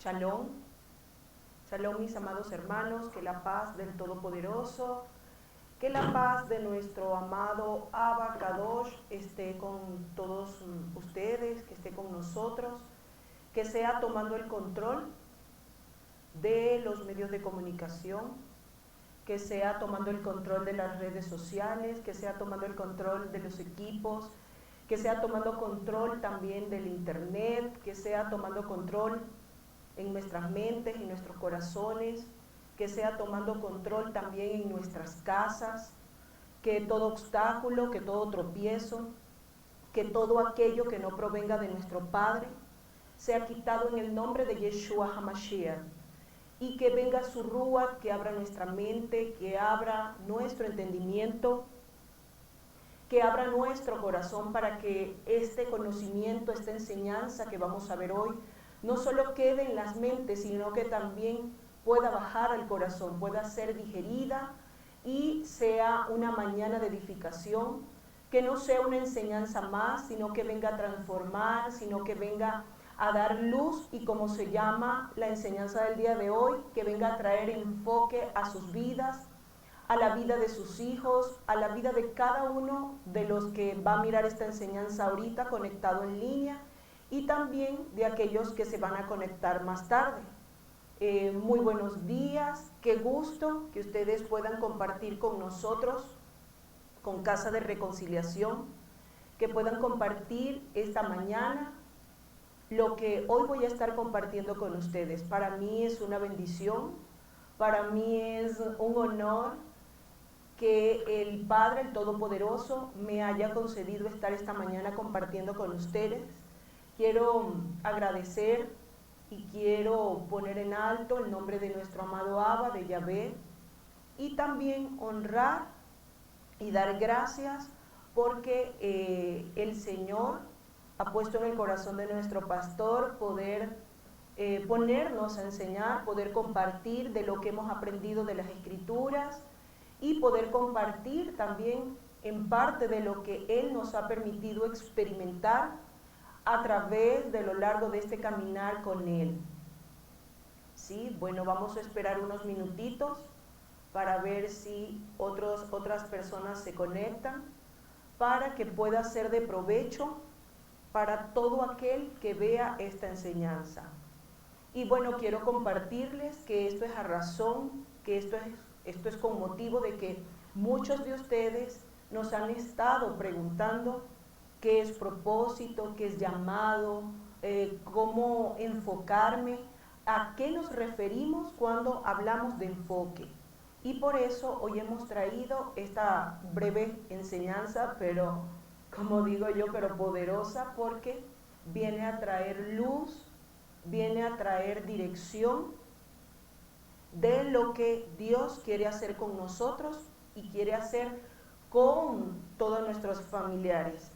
Shalom, shalom mis amados hermanos, que la paz del Todopoderoso, que la paz de nuestro amado Abba Kadosh esté con todos ustedes, que esté con nosotros, que sea tomando el control de los medios de comunicación, que sea tomando el control de las redes sociales, que sea tomando el control de los equipos, que sea tomando control también del internet, que sea tomando control en nuestras mentes, en nuestros corazones, que sea tomando control también en nuestras casas, que todo obstáculo, que todo tropiezo, que todo aquello que no provenga de nuestro Padre, sea quitado en el nombre de Yeshua HaMashiach, y que venga su Ruach, que abra nuestra mente, que abra nuestro entendimiento, que abra nuestro corazón para que este conocimiento, esta enseñanza que vamos a ver hoy, no solo quede en las mentes, sino que también pueda bajar al corazón, pueda ser digerida y sea una mañana de edificación, que no sea una enseñanza más, sino que venga a transformar, sino que venga a dar luz y como se llama la enseñanza del día de hoy, que venga a traer enfoque a sus vidas, a la vida de sus hijos, a la vida de cada uno de los que va a mirar esta enseñanza ahorita conectado en línea y también de aquellos que se van a conectar más tarde. Muy buenos días, qué gusto que ustedes puedan compartir con nosotros, con Casa de Reconciliación, que puedan compartir esta mañana lo que hoy voy a estar compartiendo con ustedes. Para mí es una bendición, para mí es un honor que el Padre, el Todopoderoso, me haya concedido estar esta mañana compartiendo con ustedes. Quiero agradecer y quiero poner en alto el nombre de nuestro amado Abba, de Yahvé, y también honrar y dar gracias porque el Señor ha puesto en el corazón de nuestro pastor poder ponernos a enseñar, poder compartir de lo que hemos aprendido de las Escrituras y poder compartir también en parte de lo que Él nos ha permitido experimentar a través de lo largo de este caminar con Él. Sí, bueno, vamos a esperar unos minutitos para ver si otras personas se conectan, para que pueda ser de provecho para todo aquel que vea esta enseñanza. Y bueno, quiero compartirles que esto es a razón, que esto es con motivo de que muchos de ustedes nos han estado preguntando qué es propósito, qué es llamado, cómo enfocarme, a qué nos referimos cuando hablamos de enfoque. Y por eso hoy hemos traído esta breve enseñanza, pero como digo yo, pero poderosa, porque viene a traer luz, viene a traer dirección de lo que Dios quiere hacer con nosotros y quiere hacer con todos nuestros familiares.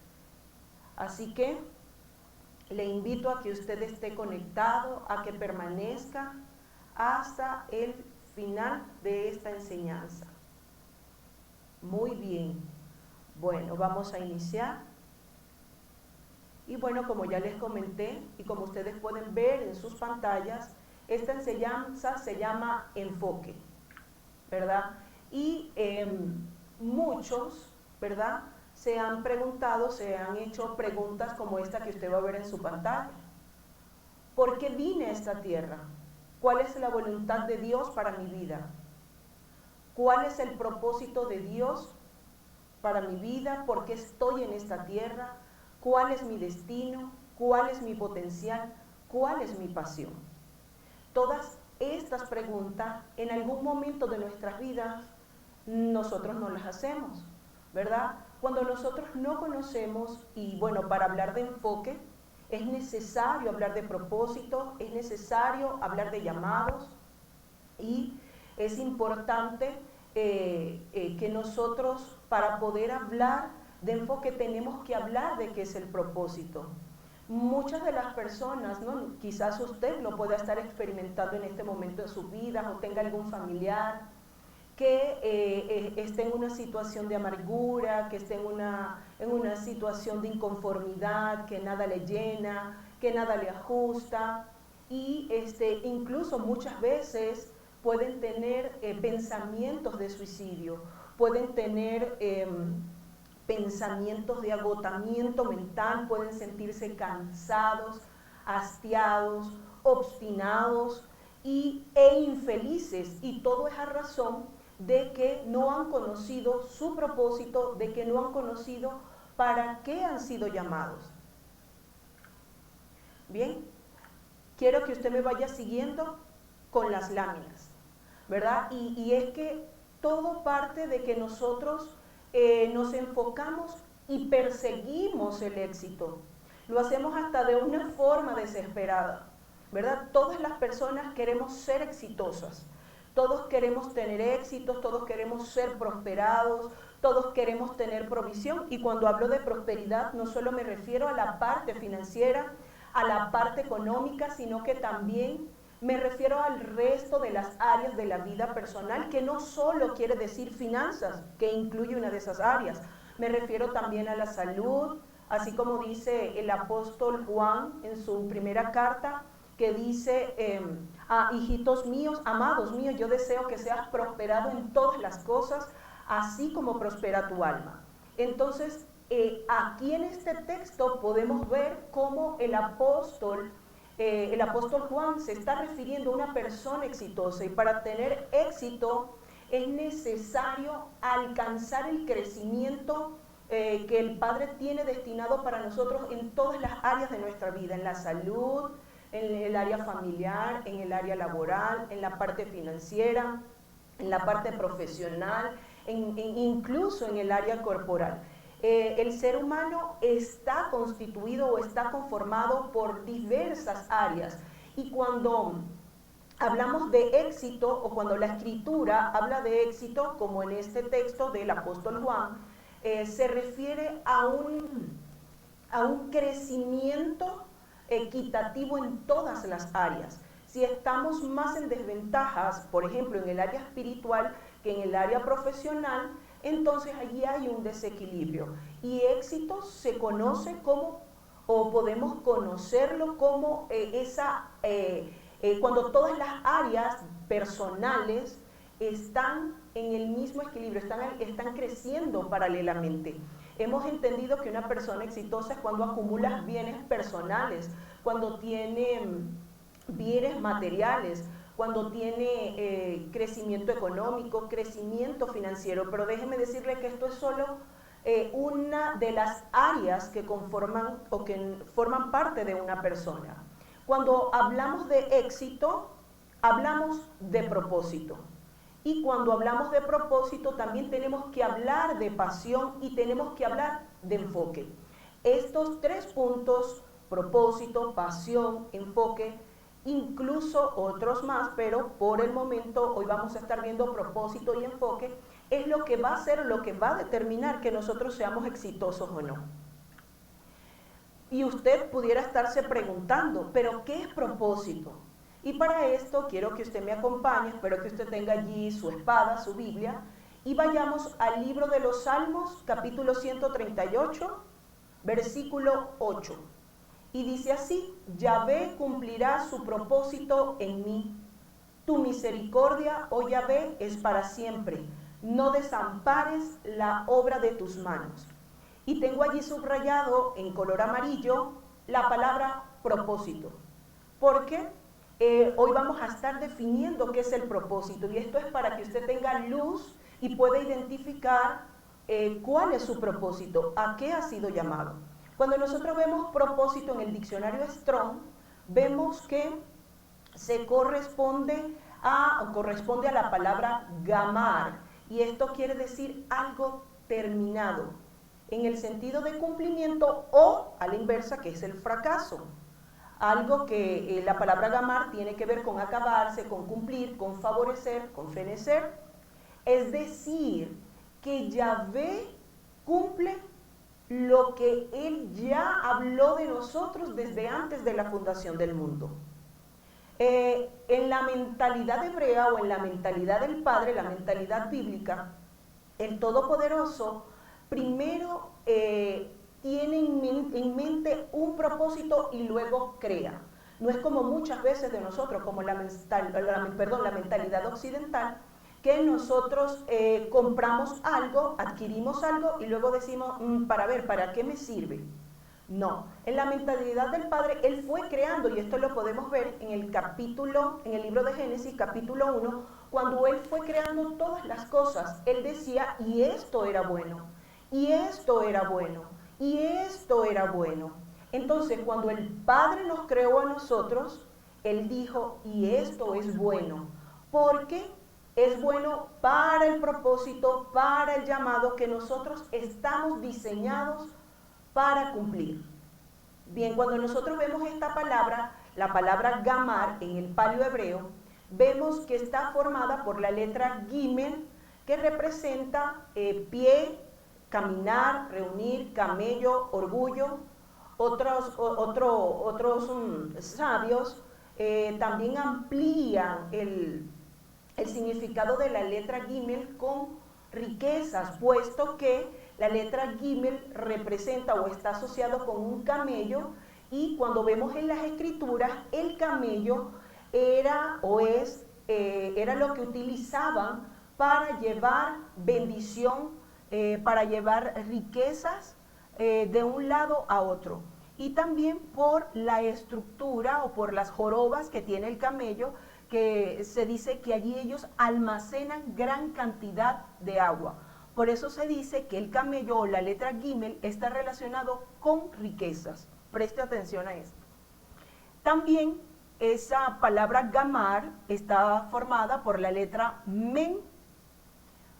Así que le invito a que usted esté conectado, a que permanezca hasta el final de esta enseñanza. Muy bien. Bueno, vamos a iniciar. Y bueno, como ya les comenté y como ustedes pueden ver en sus pantallas, esta enseñanza se llama enfoque, ¿verdad? Y muchos, ¿verdad?, se han preguntado, se han hecho preguntas como esta que usted va a ver en su pantalla. ¿Por qué vine a esta tierra? ¿Cuál es la voluntad de Dios para mi vida? ¿Cuál es el propósito de Dios para mi vida? ¿Por qué estoy en esta tierra? ¿Cuál es mi destino? ¿Cuál es mi potencial? ¿Cuál es mi pasión? Todas estas preguntas en algún momento de nuestras vidas nosotros no las hacemos, ¿verdad? Cuando nosotros no conocemos, y bueno, para hablar de enfoque es necesario hablar de propósito, es necesario hablar de llamados y es importante que nosotros, para poder hablar de enfoque, tenemos que hablar de qué es el propósito. Muchas de las personas, ¿no?, quizás usted lo pueda estar experimentando en este momento de su vida o tenga algún familiar que esté en una situación de amargura, que esté en una situación de inconformidad, que nada le llena, que nada le ajusta. y incluso muchas veces pueden tener pensamientos de suicidio, pueden tener pensamientos de agotamiento mental, pueden sentirse cansados, hastiados, obstinados e infelices, y todo es a razón de que no han conocido su propósito, de que no han conocido para qué han sido llamados. Bien, quiero que usted me vaya siguiendo con las láminas, ¿verdad? Y es que todo parte de que nosotros nos enfocamos y perseguimos el éxito. Lo hacemos hasta de una forma desesperada, ¿verdad? Todas las personas queremos ser exitosas, todos queremos tener éxitos, todos queremos ser prosperados, todos queremos tener provisión, y cuando hablo de prosperidad no solo me refiero a la parte financiera, a la parte económica, sino que también me refiero al resto de las áreas de la vida personal, que no solo quiere decir finanzas, que incluye una de esas áreas. Me refiero también a la salud, así como dice el apóstol Juan en su primera carta, que dice, hijitos míos, amados míos, yo deseo que seas prosperado en todas las cosas, así como prospera tu alma. Entonces, aquí en este texto podemos ver cómo el apóstol Juan se está refiriendo a una persona exitosa, y para tener éxito es necesario alcanzar el crecimiento que el Padre tiene destinado para nosotros en todas las áreas de nuestra vida, en la salud, en el área familiar, en el área laboral, en la parte financiera, en la parte profesional, incluso en el área corporal. El ser humano está constituido o está conformado por diversas áreas, y cuando hablamos de éxito, o cuando la Escritura habla de éxito, como en este texto del apóstol Juan, se refiere a un crecimiento equitativo en todas las áreas. Si estamos más en desventajas, por ejemplo, en el área espiritual que en el área profesional, entonces allí hay un desequilibrio. Y éxito se conoce como, o podemos conocerlo como cuando todas las áreas personales están en el mismo equilibrio, están creciendo paralelamente. Hemos entendido que una persona exitosa es cuando acumula bienes personales, cuando tiene bienes materiales, cuando tiene crecimiento económico, crecimiento financiero. Pero déjeme decirle que esto es solo una de las áreas que conforman o que forman parte de una persona. Cuando hablamos de éxito, hablamos de propósito. Y cuando hablamos de propósito, también tenemos que hablar de pasión y tenemos que hablar de enfoque. Estos tres puntos, propósito, pasión, enfoque, incluso otros más, pero por el momento hoy vamos a estar viendo propósito y enfoque, es lo que va a ser, lo que va a determinar que nosotros seamos exitosos o no. Y usted pudiera estarse preguntando, ¿pero qué es propósito? Y para esto quiero que usted me acompañe, espero que usted tenga allí su espada, su Biblia, y vayamos al libro de los Salmos, capítulo 138, versículo 8. Y dice así: Yahvé cumplirá su propósito en mí. Tu misericordia, oh Yahvé, es para siempre. No desampares la obra de tus manos. Y tengo allí subrayado en color amarillo la palabra propósito. Porque hoy vamos a estar definiendo qué es el propósito. Y esto es para que usted tenga luz y pueda identificar cuál es su propósito, a qué ha sido llamado. Cuando nosotros vemos propósito en el diccionario Strong, vemos que se corresponde a la palabra gamar, y esto quiere decir algo terminado, en el sentido de cumplimiento, o a la inversa, que es el fracaso. Algo que la palabra gamar tiene que ver con acabarse, con cumplir, con favorecer, con fenecer. Es decir, que Yahvé cumple lo que Él ya habló de nosotros desde antes de la fundación del mundo. En la mentalidad hebrea, o en la mentalidad del Padre, la mentalidad bíblica, el Todopoderoso primero tiene en mente un propósito y luego crea. No es como muchas veces de nosotros, como la mentalidad occidental, que nosotros compramos algo, adquirimos algo y luego decimos, para ver, ¿para qué me sirve? No, en la mentalidad del Padre, Él fue creando, y esto lo podemos ver en el capítulo, en el libro de Génesis, capítulo 1, cuando Él fue creando todas las cosas, Él decía, y esto era bueno, y esto era bueno, y esto era bueno. Entonces, cuando el Padre nos creó a nosotros, Él dijo, y esto es bueno, porque es bueno para el propósito, para el llamado que nosotros estamos diseñados para cumplir. Bien, cuando nosotros vemos esta palabra, la palabra gamar en el paleo hebreo, vemos que está formada por la letra gimel, que representa pie, caminar, reunir, camello, orgullo. Otros sabios también amplían el significado de la letra gimel con riquezas, puesto que la letra gimel representa o está asociado con un camello, y cuando vemos en las escrituras, el camello era o es, era lo que utilizaban para llevar bendición, para llevar riquezas de un lado a otro. Y también por la estructura o por las jorobas que tiene el camello, que se dice que allí ellos almacenan gran cantidad de agua. Por eso se dice que el camello o la letra gimel está relacionado con riquezas. Preste atención a esto. También esa palabra gamar está formada por la letra men,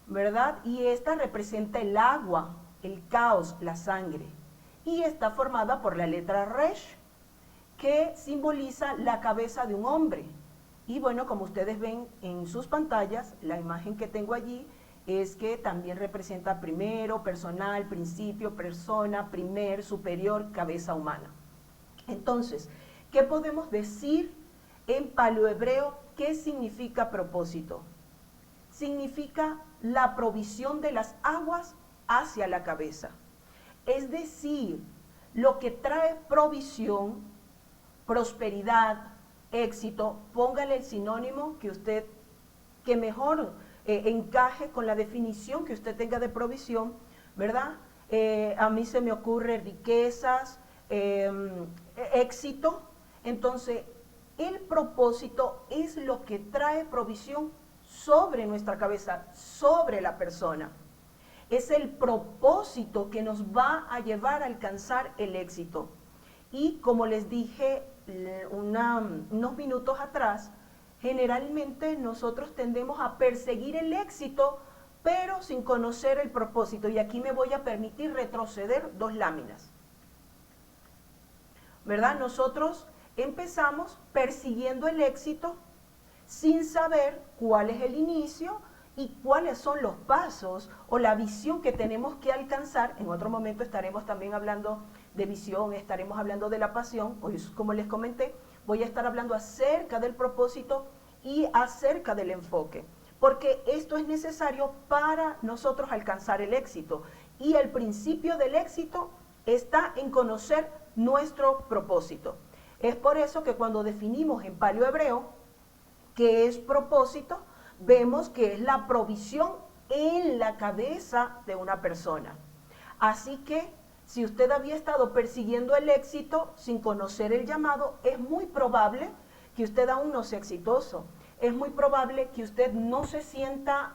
¿verdad? Y esta representa el agua, el caos, la sangre. Y está formada por la letra resh, que simboliza la cabeza de un hombre. Y bueno, como ustedes ven en sus pantallas, la imagen que tengo allí es que también representa primero, personal, principio, persona, primer, superior, cabeza humana. Entonces, ¿qué podemos decir en paleohebreo? ¿Qué significa propósito? Significa la provisión de las aguas hacia la cabeza. Es decir, lo que trae provisión, prosperidad, éxito, póngale el sinónimo que mejor encaje con la definición que usted tenga de provisión, ¿verdad? A mí se me ocurre riquezas, éxito. Entonces, el propósito es lo que trae provisión sobre nuestra cabeza, sobre la persona. Es el propósito que nos va a llevar a alcanzar el éxito. Y como les dije unos minutos atrás, generalmente nosotros tendemos a perseguir el éxito, pero sin conocer el propósito. Y aquí me voy a permitir retroceder 2 láminas. ¿Verdad? Nosotros empezamos persiguiendo el éxito sin saber cuál es el inicio y cuáles son los pasos o la visión que tenemos que alcanzar. En otro momento estaremos también hablando de visión, estaremos hablando de la pasión. Hoy, como les comenté, voy a estar hablando acerca del propósito y acerca del enfoque, porque esto es necesario para nosotros alcanzar el éxito. Y el principio del éxito está en conocer nuestro propósito. Es por eso que cuando definimos en paleohebreo qué es propósito, vemos que es la provisión en la cabeza de una persona. Así que si usted había estado persiguiendo el éxito sin conocer el llamado, es muy probable que usted aún no sea exitoso. Es muy probable que usted no se sienta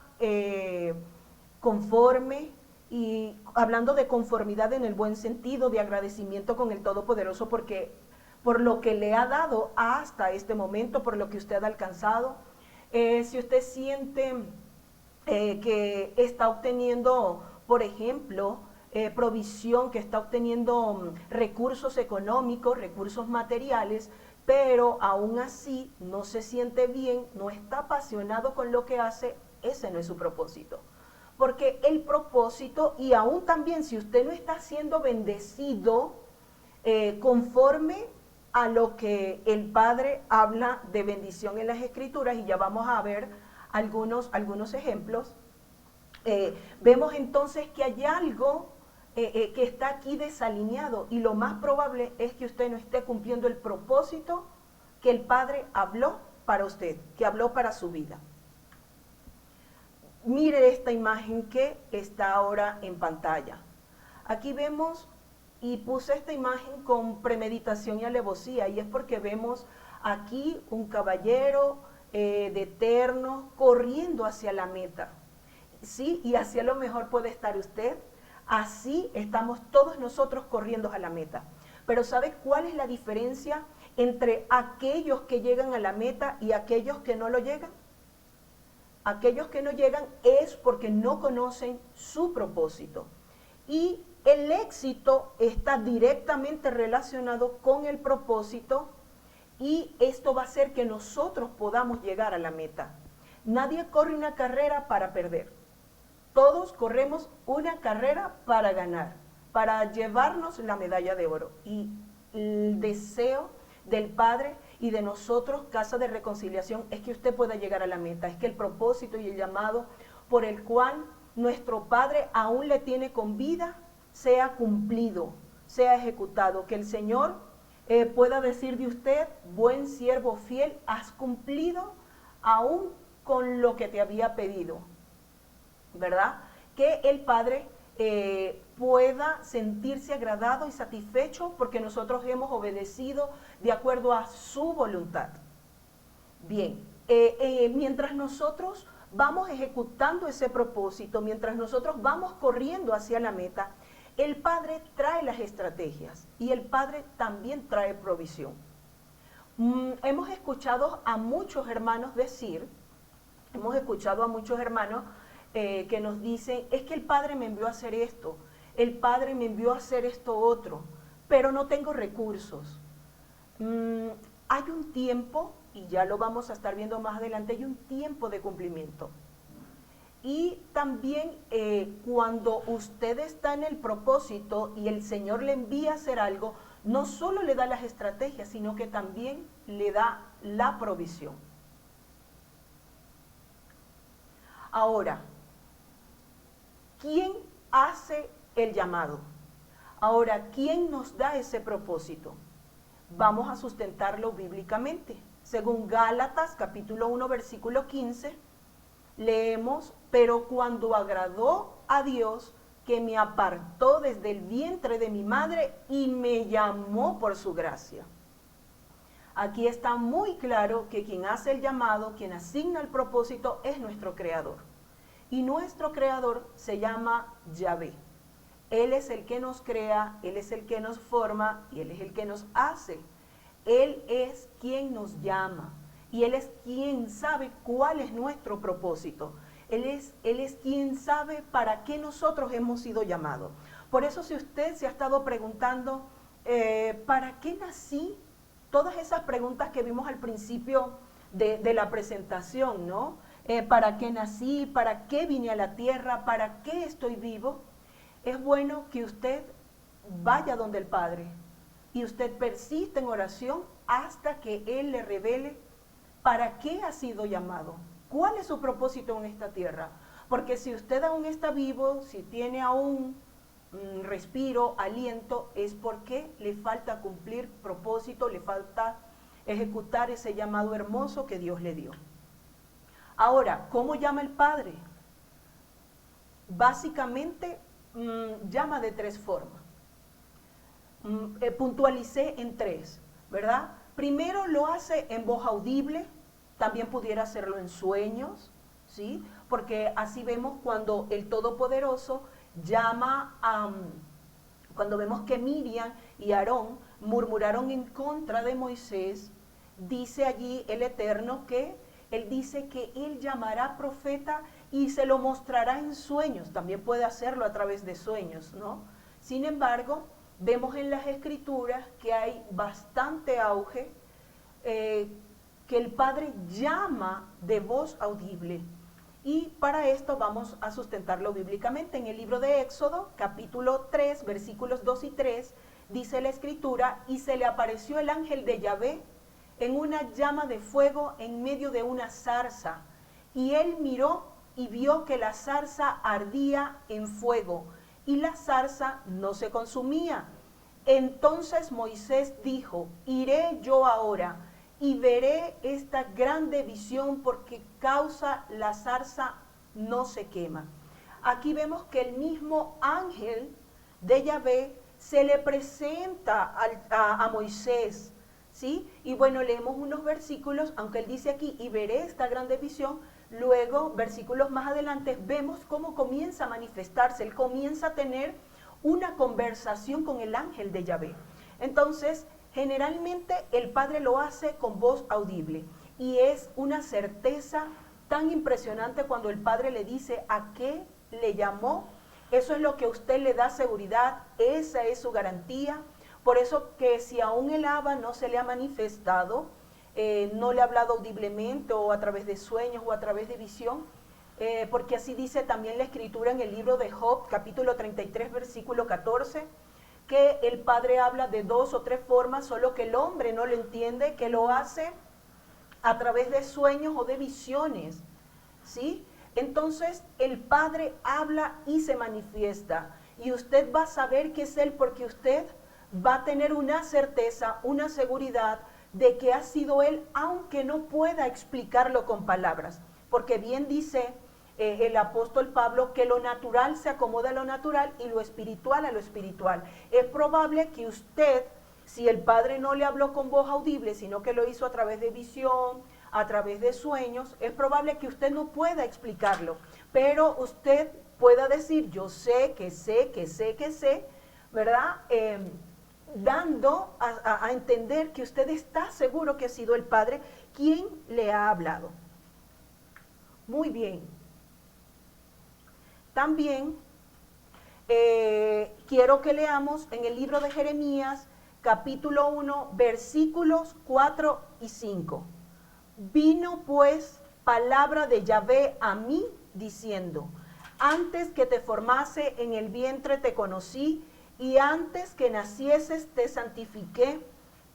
conforme, y hablando de conformidad en el buen sentido, de agradecimiento con el Todopoderoso por lo que le ha dado hasta este momento, por lo que usted ha alcanzado. Si usted siente que está obteniendo, por ejemplo, provisión, que está obteniendo recursos económicos, recursos materiales, pero aún así no se siente bien, no está apasionado con lo que hace, ese no es su propósito. Porque el propósito, y aún también si usted no está siendo bendecido conforme a lo que el Padre habla de bendición en las Escrituras, y ya vamos a ver algunos ejemplos, vemos entonces que hay algo que está aquí desalineado, y lo más probable es que usted no esté cumpliendo el propósito que el Padre habló para usted, que habló para su vida. Mire esta imagen que está ahora en pantalla. Aquí vemos, y puse esta imagen con premeditación y alevosía, y es porque vemos aquí un caballero de terno corriendo hacia la meta. Sí, y hacia lo mejor puede estar usted. Así estamos todos nosotros corriendo a la meta. Pero ¿sabe cuál es la diferencia entre aquellos que llegan a la meta y aquellos que no lo llegan? Aquellos que no llegan es porque no conocen su propósito. Y el éxito está directamente relacionado con el propósito, y esto va a hacer que nosotros podamos llegar a la meta. Nadie corre una carrera para perder. Todos corremos una carrera para ganar, para llevarnos la medalla de oro. Y el deseo del Padre y de nosotros, Casa de Reconciliación, es que usted pueda llegar a la meta, es que el propósito y el llamado por el cual nuestro Padre aún le tiene con vida sea cumplido, sea ejecutado, que el Señor pueda decir de usted: buen siervo fiel, has cumplido aún con lo que te había pedido, ¿verdad? Que el Padre pueda sentirse agradado y satisfecho porque nosotros hemos obedecido de acuerdo a su voluntad. Bien, mientras nosotros vamos ejecutando ese propósito, mientras nosotros vamos corriendo hacia la meta, el Padre trae las estrategias y el Padre también trae provisión. Hemos escuchado a muchos hermanos decir, que nos dicen: es que el Padre me envió a hacer esto, el Padre me envió a hacer esto otro, pero no tengo recursos. Hay un tiempo, y ya lo vamos a estar viendo más adelante, hay un tiempo de cumplimiento. Y también cuando usted está en el propósito y el Señor le envía a hacer algo, no solo le da las estrategias, sino que también le da la provisión. Ahora, ¿quién hace el llamado? Ahora, ¿quién nos da ese propósito? Vamos a sustentarlo bíblicamente. Según Gálatas, capítulo 1, versículo 15, leemos: pero cuando agradó a Dios, que me apartó desde el vientre de mi madre y me llamó por su gracia. Aquí está muy claro que quien hace el llamado, quien asigna el propósito, es nuestro Creador. Y nuestro Creador se llama Yahvé. Él es el que nos crea, Él es el que nos forma y Él es el que nos hace. Él es quien nos llama y Él es quien sabe cuál es nuestro propósito. Él es quien sabe para qué nosotros hemos sido llamados. Por eso, si usted se ha estado preguntando, ¿para qué nací? Todas esas preguntas que vimos al principio de la presentación, ¿no? ¿Para qué nací? ¿Para qué vine a la tierra? ¿Para qué estoy vivo? Es bueno que usted vaya donde el Padre y usted persista en oración hasta que Él le revele para qué ha sido llamado, cuál es su propósito en esta tierra. Porque si usted aún está vivo, si tiene aún respiro, aliento, es porque le falta cumplir propósito, le falta ejecutar ese llamado hermoso que Dios le dio. Ahora, ¿cómo llama el Padre? Básicamente llama de tres formas. Puntualicé en tres, ¿verdad? Primero lo hace en voz audible, también pudiera hacerlo en sueños, ¿sí? Porque así vemos cuando el Todopoderoso llama cuando vemos que Miriam y Aarón murmuraron en contra de Moisés, dice allí el Eterno que Él dice que Él llamará profeta y se lo mostrará en sueños. También puede hacerlo a través de sueños, ¿no? Sin embargo, vemos en las Escrituras que hay bastante auge, que el Padre llama de voz audible. Y para esto vamos a sustentarlo bíblicamente. En el libro de Éxodo, capítulo 3, versículos 2 y 3, dice la Escritura: y se le apareció el ángel de Yahvé en una llama de fuego en medio de una zarza. Y él miró y vio que la zarza ardía en fuego, y la zarza no se consumía. Entonces Moisés dijo: iré yo ahora y veré esta grande visión porque causa la zarza no se quema. Aquí vemos que el mismo ángel de Yahvé se le presenta a Moisés, ¿sí? Y bueno, leemos unos versículos, aunque él dice aquí, y veré esta grande visión, luego, versículos más adelante, vemos cómo comienza a manifestarse, él comienza a tener una conversación con el ángel de Yahvé. Entonces, generalmente el Padre lo hace con voz audible, y es una certeza tan impresionante cuando el Padre le dice a qué le llamó. Eso es lo que a usted le da seguridad, esa es su garantía. Por eso que si aún el Abba no se le ha manifestado, no le ha hablado audiblemente o a través de sueños o a través de visión, porque así dice también la Escritura en el libro de Job, capítulo 33, versículo 14, que el Padre habla de 2 o 3 formas, solo que el hombre no lo entiende, que lo hace a través de sueños o de visiones, ¿sí? Entonces el Padre habla y se manifiesta, y usted va a saber que es Él porque usted va a tener una certeza, una seguridad de que ha sido Él, aunque no pueda explicarlo con palabras, porque bien dice el apóstol Pablo que lo natural se acomoda a lo natural y lo espiritual a lo espiritual. Es probable que usted, si el Padre no le habló con voz audible, sino que lo hizo a través de visión, a través de sueños, es probable que usted no pueda explicarlo, pero usted pueda decir, yo sé, que sé, que sé, que sé, ¿verdad? Dando a entender que usted está seguro que ha sido el Padre quien le ha hablado. Muy bien. También quiero que leamos en el libro de Jeremías, capítulo 1, versículos 4 y 5. Vino pues palabra de Yahvé a mí, diciendo, antes que te formase en el vientre te conocí, y antes que nacieses te santifiqué,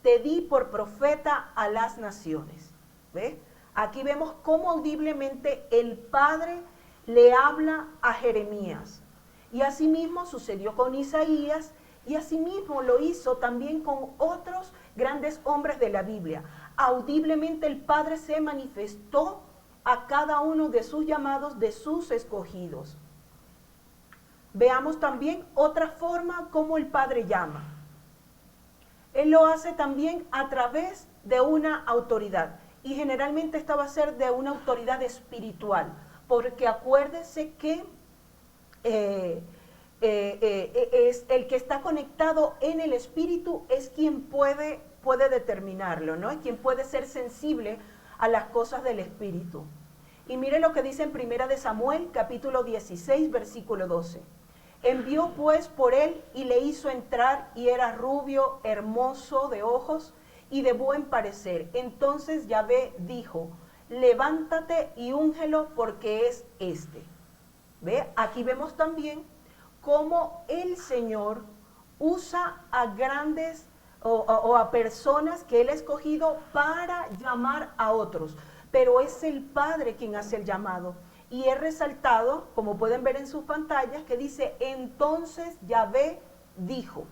te di por profeta a las naciones. ¿Ve? Aquí vemos cómo audiblemente el Padre le habla a Jeremías. Y asimismo sucedió con Isaías, y asimismo lo hizo también con otros grandes hombres de la Biblia. Audiblemente el Padre se manifestó a cada uno de sus llamados, de sus escogidos. Veamos también otra forma como el Padre llama. Él lo hace también a través de una autoridad, y generalmente esta va a ser de una autoridad espiritual, porque acuérdese que es el que está conectado en el espíritu es quien puede determinarlo, ¿no? Es quien puede ser sensible a las cosas del espíritu. Y mire lo que dice en 1 de Samuel, capítulo 16, versículo 12. Envió pues por él y le hizo entrar, y era rubio, hermoso de ojos y de buen parecer. Entonces Yahvé dijo, levántate y úngelo porque es este. ¿Ve? Aquí vemos también cómo el Señor usa a grandes o a personas que Él ha escogido para llamar a otros, pero es el Padre quien hace el llamado. Y he resaltado, como pueden ver en sus pantallas, que dice, entonces Yahvé dijo.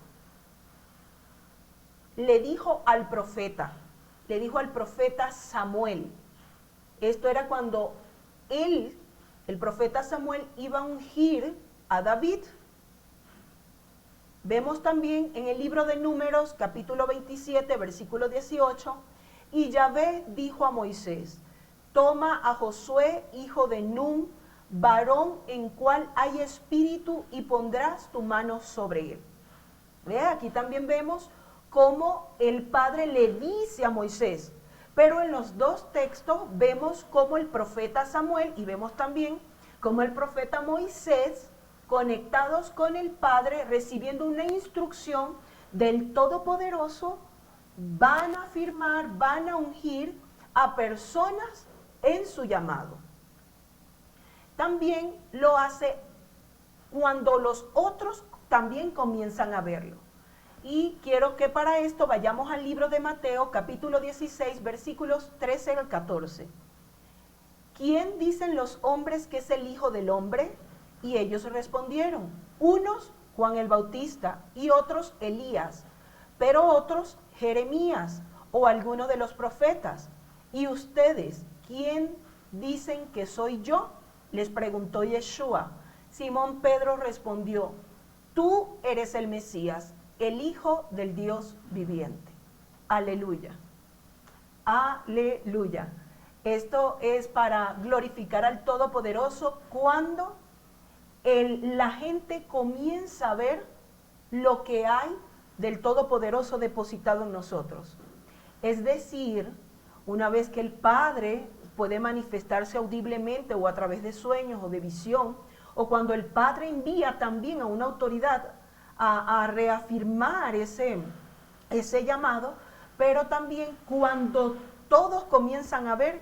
Le dijo al profeta Samuel. Esto era cuando él, el profeta Samuel, iba a ungir a David. Vemos también en el libro de Números, capítulo 27, versículo 18, y Yahvé dijo a Moisés, toma a Josué, hijo de Nun, varón en cual hay espíritu, y pondrás tu mano sobre él. ¿Ve? Aquí también vemos cómo el Padre le dice a Moisés, pero en los dos textos vemos cómo el profeta Samuel y vemos también cómo el profeta Moisés, conectados con el Padre, recibiendo una instrucción del Todopoderoso, van a firmar, van a ungir a personas en su llamado. También lo hace cuando los otros también comienzan a verlo. Y quiero que para esto vayamos al libro de Mateo, capítulo 16, versículos 13 al 14. ¿Quién dicen los hombres que es el Hijo del Hombre? Y ellos respondieron, unos Juan el Bautista, y otros Elías, pero otros Jeremías, o alguno de los profetas? ¿Y ustedes, quién dicen que soy yo?, les preguntó Yeshua. Simón Pedro respondió: tú eres el Mesías, el Hijo del Dios viviente. Aleluya. Aleluya. Esto es para glorificar al Todopoderoso cuando la gente comienza a ver lo que hay del Todopoderoso depositado en nosotros. Es decir, una vez que el Padre puede manifestarse audiblemente o a través de sueños o de visión, o cuando el Padre envía también a una autoridad a reafirmar ese llamado, pero también cuando todos comienzan a ver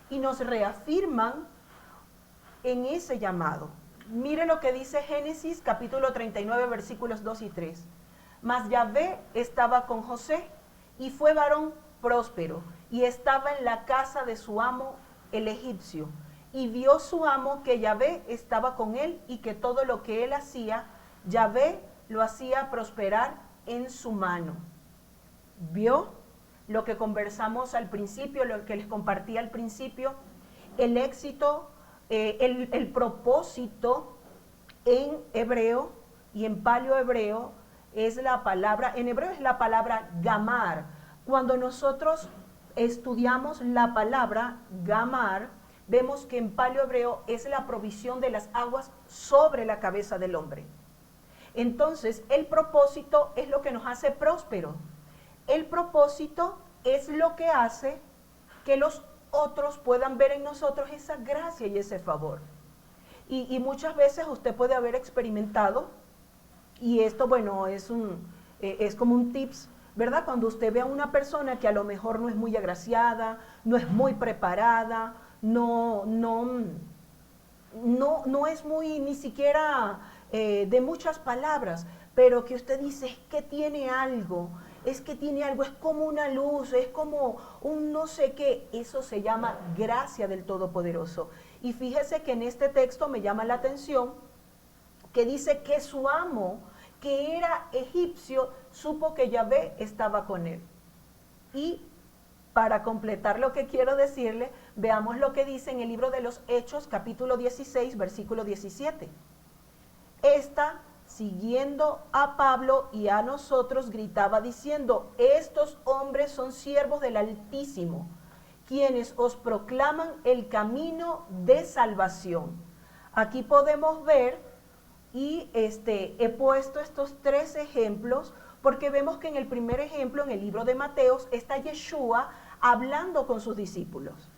y nos reafirman en ese llamado. Mire lo que dice Génesis capítulo 39 versículos 2 y 3. Mas Yahvé estaba con José y fue varón próspero y estaba en la casa de su amo el egipcio. Y vio su amo que Yahvé estaba con él y que todo lo que él hacía, Yahvé lo hacía prosperar en su mano. ¿Vio lo que conversamos al principio, lo que les compartí al principio? El éxito, el propósito en hebreo y en paleohebreo es la palabra, en hebreo es la palabra gamar. Cuando nosotros estudiamos la palabra gamar, vemos que en paleohebreo es la provisión de las aguas sobre la cabeza del hombre. Entonces, el propósito es lo que nos hace prósperos. El propósito es lo que hace que los otros puedan ver en nosotros esa gracia y ese favor. Y muchas veces usted puede haber experimentado, y esto, bueno, es como un tips, ¿verdad? Cuando usted ve a una persona que a lo mejor no es muy agraciada, no es muy preparada, no es muy ni siquiera de muchas palabras, pero que usted dice es que tiene algo, es como una luz, es como un no sé qué. Eso se llama gracia del Todopoderoso. Y fíjese que en este texto me llama la atención que dice que su amo, que era egipcio, supo que Yahvé estaba con él. Y para completar lo que quiero decirle, veamos lo que dice en el libro de los Hechos, capítulo 16, versículo 17. Esta, siguiendo a Pablo y a nosotros, gritaba diciendo: estos hombres son siervos del Altísimo, quienes os proclaman el camino de salvación. Aquí podemos ver, y he puesto estos 3 ejemplos, porque vemos que en el primer ejemplo, en el libro de Mateos, está Yeshua hablando con sus discípulos.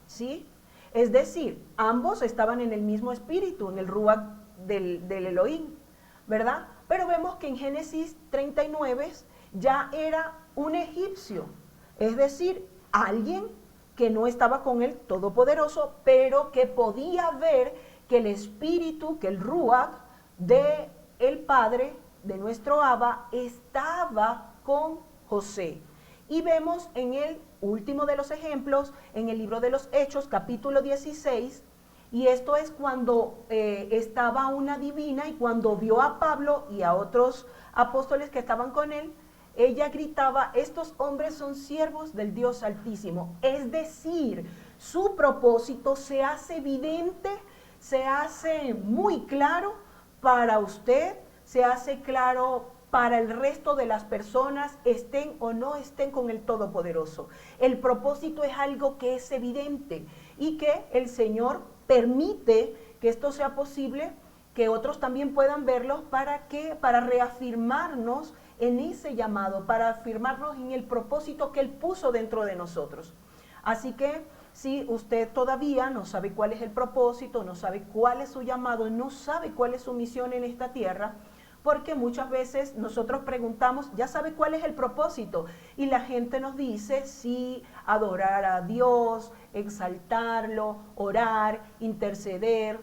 ¿Sí? Es decir, ambos estaban en el mismo espíritu, en el Ruach del Elohim, ¿verdad? Pero vemos que en Génesis 39 ya era un egipcio, es decir, alguien que no estaba con el Todopoderoso, pero que podía ver que el espíritu, que el Ruach de el Padre, de nuestro Abba, estaba con José. Y vemos en el último de los ejemplos, en el libro de los Hechos, capítulo 16, y esto es cuando estaba una divina y cuando vio a Pablo y a otros apóstoles que estaban con él, ella gritaba: estos hombres son siervos del Dios Altísimo. Es decir, su propósito se hace evidente, se hace muy claro para usted, se hace claro para el resto de las personas, estén o no estén con el Todopoderoso. El propósito es algo que es evidente y que el Señor permite que esto sea posible, que otros también puedan verlo. ¿Para qué? Para reafirmarnos en ese llamado, para afirmarnos en el propósito que Él puso dentro de nosotros. Así que si usted todavía no sabe cuál es el propósito, no sabe cuál es su llamado, no sabe cuál es su misión en esta tierra, porque muchas veces nosotros preguntamos: ¿ya sabe cuál es el propósito? Y la gente nos dice: sí, adorar a Dios, exaltarlo, orar, interceder.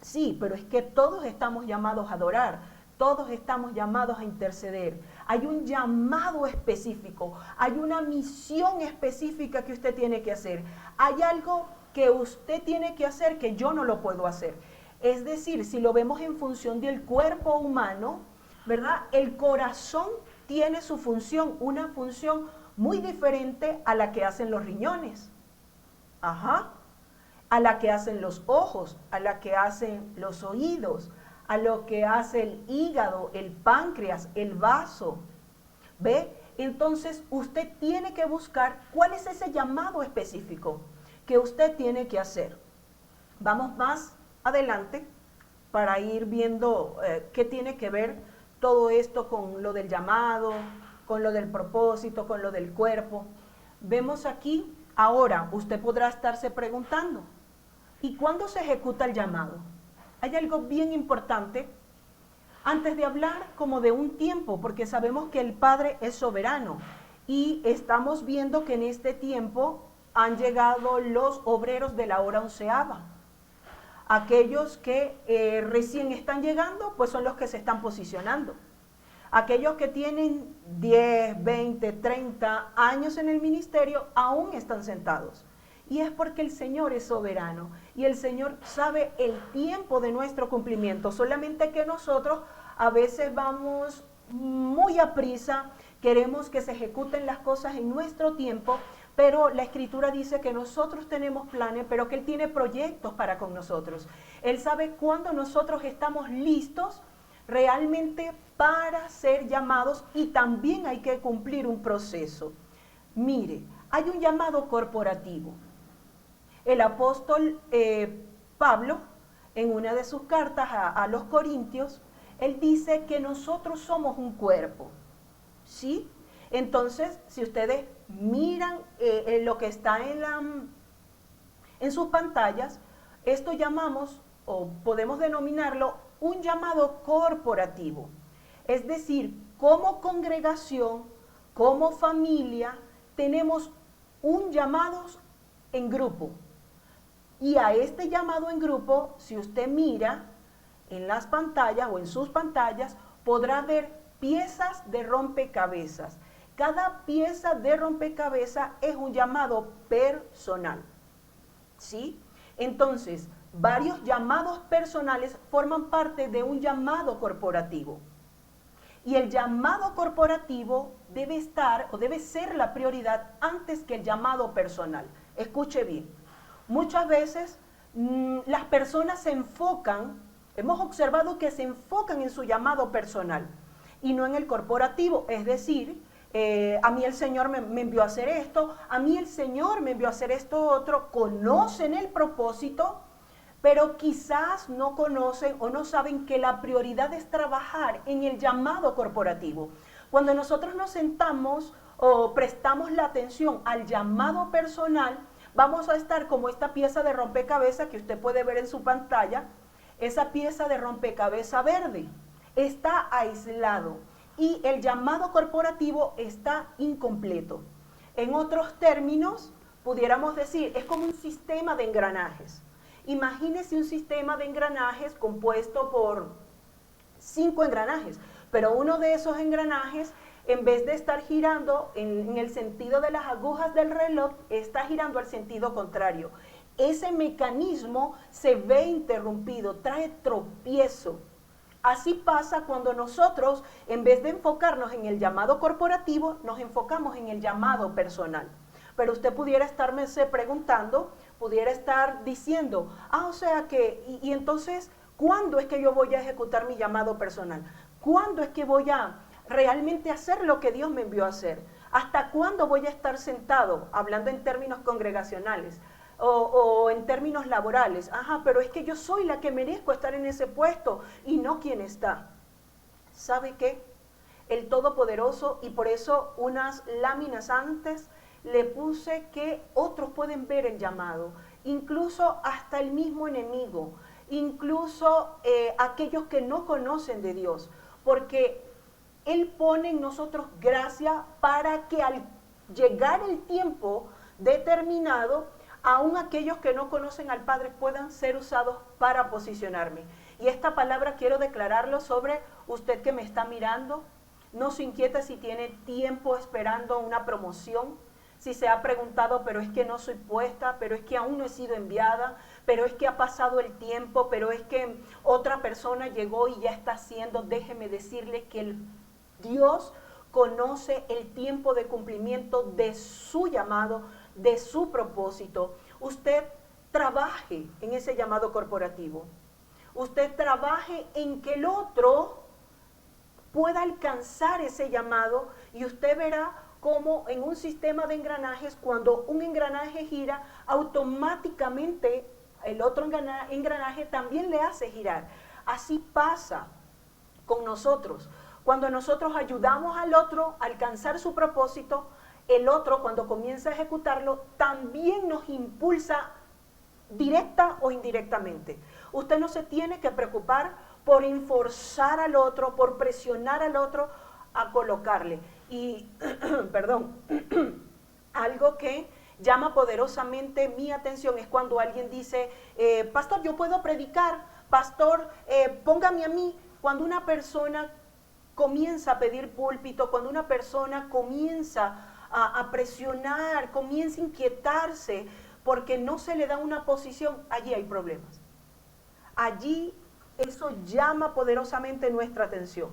Sí, pero es que todos estamos llamados a adorar, todos estamos llamados a interceder. Hay un llamado específico, hay una misión específica que usted tiene que hacer. Hay algo que usted tiene que hacer que yo no lo puedo hacer. Es decir, si lo vemos en función del cuerpo humano, ¿verdad? El corazón tiene su función, una función muy diferente a la que hacen los riñones, ajá, a la que hacen los ojos, a la que hacen los oídos, a lo que hace el hígado, el páncreas, el vaso. ¿Ve? Entonces usted tiene que buscar cuál es ese llamado específico que usted tiene que hacer. Vamos más adelante para ir viendo qué tiene que ver todo esto con lo del llamado, con lo del propósito, con lo del cuerpo. Vemos aquí, ahora usted podrá estarse preguntando, ¿y cuándo se ejecuta el llamado? Hay algo bien importante antes de hablar como de un tiempo, porque sabemos que el Padre es soberano y estamos viendo que en este tiempo han llegado los obreros de la hora onceava. Aquellos que recién están llegando, pues son los que se están posicionando. Aquellos que tienen 10, 20, 30 años en el ministerio aún están sentados. Y es porque el Señor es soberano y el Señor sabe el tiempo de nuestro cumplimiento. Solamente que nosotros a veces vamos muy a prisa, queremos que se ejecuten las cosas en nuestro tiempo, pero la Escritura dice que nosotros tenemos planes, pero que Él tiene proyectos para con nosotros. Él sabe cuándo nosotros estamos listos realmente para ser llamados y también hay que cumplir un proceso. Mire, hay un llamado corporativo. El apóstol Pablo, en una de sus cartas a los Corintios, él dice que nosotros somos un cuerpo, ¿sí? Entonces, si ustedes miran lo que está en sus pantallas, esto llamamos, o podemos denominarlo, un llamado corporativo. Es decir, como congregación, como familia, tenemos un llamado en grupo. Y a este llamado en grupo, si usted mira en las pantallas o en sus pantallas, podrá ver piezas de rompecabezas. Cada pieza de rompecabezas es un llamado personal, ¿sí? Entonces, varios llamados personales forman parte de un llamado corporativo. Y el llamado corporativo debe estar o debe ser la prioridad antes que el llamado personal. Escuche bien. Muchas veces las personas se enfocan, hemos observado que se enfocan en su llamado personal y no en el corporativo. Es decir, a mí el Señor me envió a hacer esto, a mí el Señor me envió a hacer esto otro. Conocen el propósito, pero quizás no conocen o no saben que la prioridad es trabajar en el llamado corporativo. Cuando nosotros nos sentamos o prestamos la atención al llamado personal, vamos a estar como esta pieza de rompecabezas que usted puede ver en su pantalla, esa pieza de rompecabezas verde. Está aislado y el llamado corporativo está incompleto. En otros términos, pudiéramos decir, es como un sistema de engranajes. Imagínese un sistema de engranajes compuesto por 5 engranajes, pero uno de esos engranajes, en vez de estar girando en el sentido de las agujas del reloj, está girando al sentido contrario. Ese mecanismo se ve interrumpido, trae tropiezo. Así pasa cuando nosotros, en vez de enfocarnos en el llamado corporativo, nos enfocamos en el llamado personal. Pero usted pudiera estarme preguntando, pudiera estar diciendo, o sea que, y entonces, ¿cuándo es que yo voy a ejecutar mi llamado personal? ¿Cuándo es que voy a realmente hacer lo que Dios me envió a hacer? ¿Hasta cuándo voy a estar sentado, hablando en términos congregacionales o en términos laborales? Pero es que yo soy la que merezco estar en ese puesto y no quien está. ¿Sabe qué? El Todopoderoso, y por eso unas láminas antes le puse que otros pueden ver el llamado, incluso hasta el mismo enemigo, incluso aquellos que no conocen de Dios, porque Él pone en nosotros gracia para que al llegar el tiempo determinado, aún aquellos que no conocen al Padre puedan ser usados para posicionarme. Y esta palabra quiero declararlo sobre usted que me está mirando. No se inquiete si tiene tiempo esperando una promoción, si se ha preguntado, pero es que no soy puesta, pero es que aún no he sido enviada, pero es que ha pasado el tiempo, pero es que otra persona llegó y ya está haciendo. Déjeme decirle que el Dios conoce el tiempo de cumplimiento de su llamado, de su propósito. Usted trabaje en ese llamado corporativo. Usted trabaje en que el otro pueda alcanzar ese llamado y usted verá cómo en un sistema de engranajes, cuando un engranaje gira, automáticamente el otro engranaje también le hace girar. Así pasa con nosotros. Cuando nosotros ayudamos al otro a alcanzar su propósito, el otro, cuando comienza a ejecutarlo, también nos impulsa directa o indirectamente. Usted no se tiene que preocupar por enforzar al otro, por presionar al otro a colocarle. Y, perdón, algo que llama poderosamente mi atención es cuando alguien dice, pastor, yo puedo predicar, pastor, póngame a mí. Cuando una persona comienza a pedir púlpito, cuando una persona comienza a presionar, comienza a inquietarse porque no se le da una posición, allí hay problemas. Allí eso llama poderosamente nuestra atención.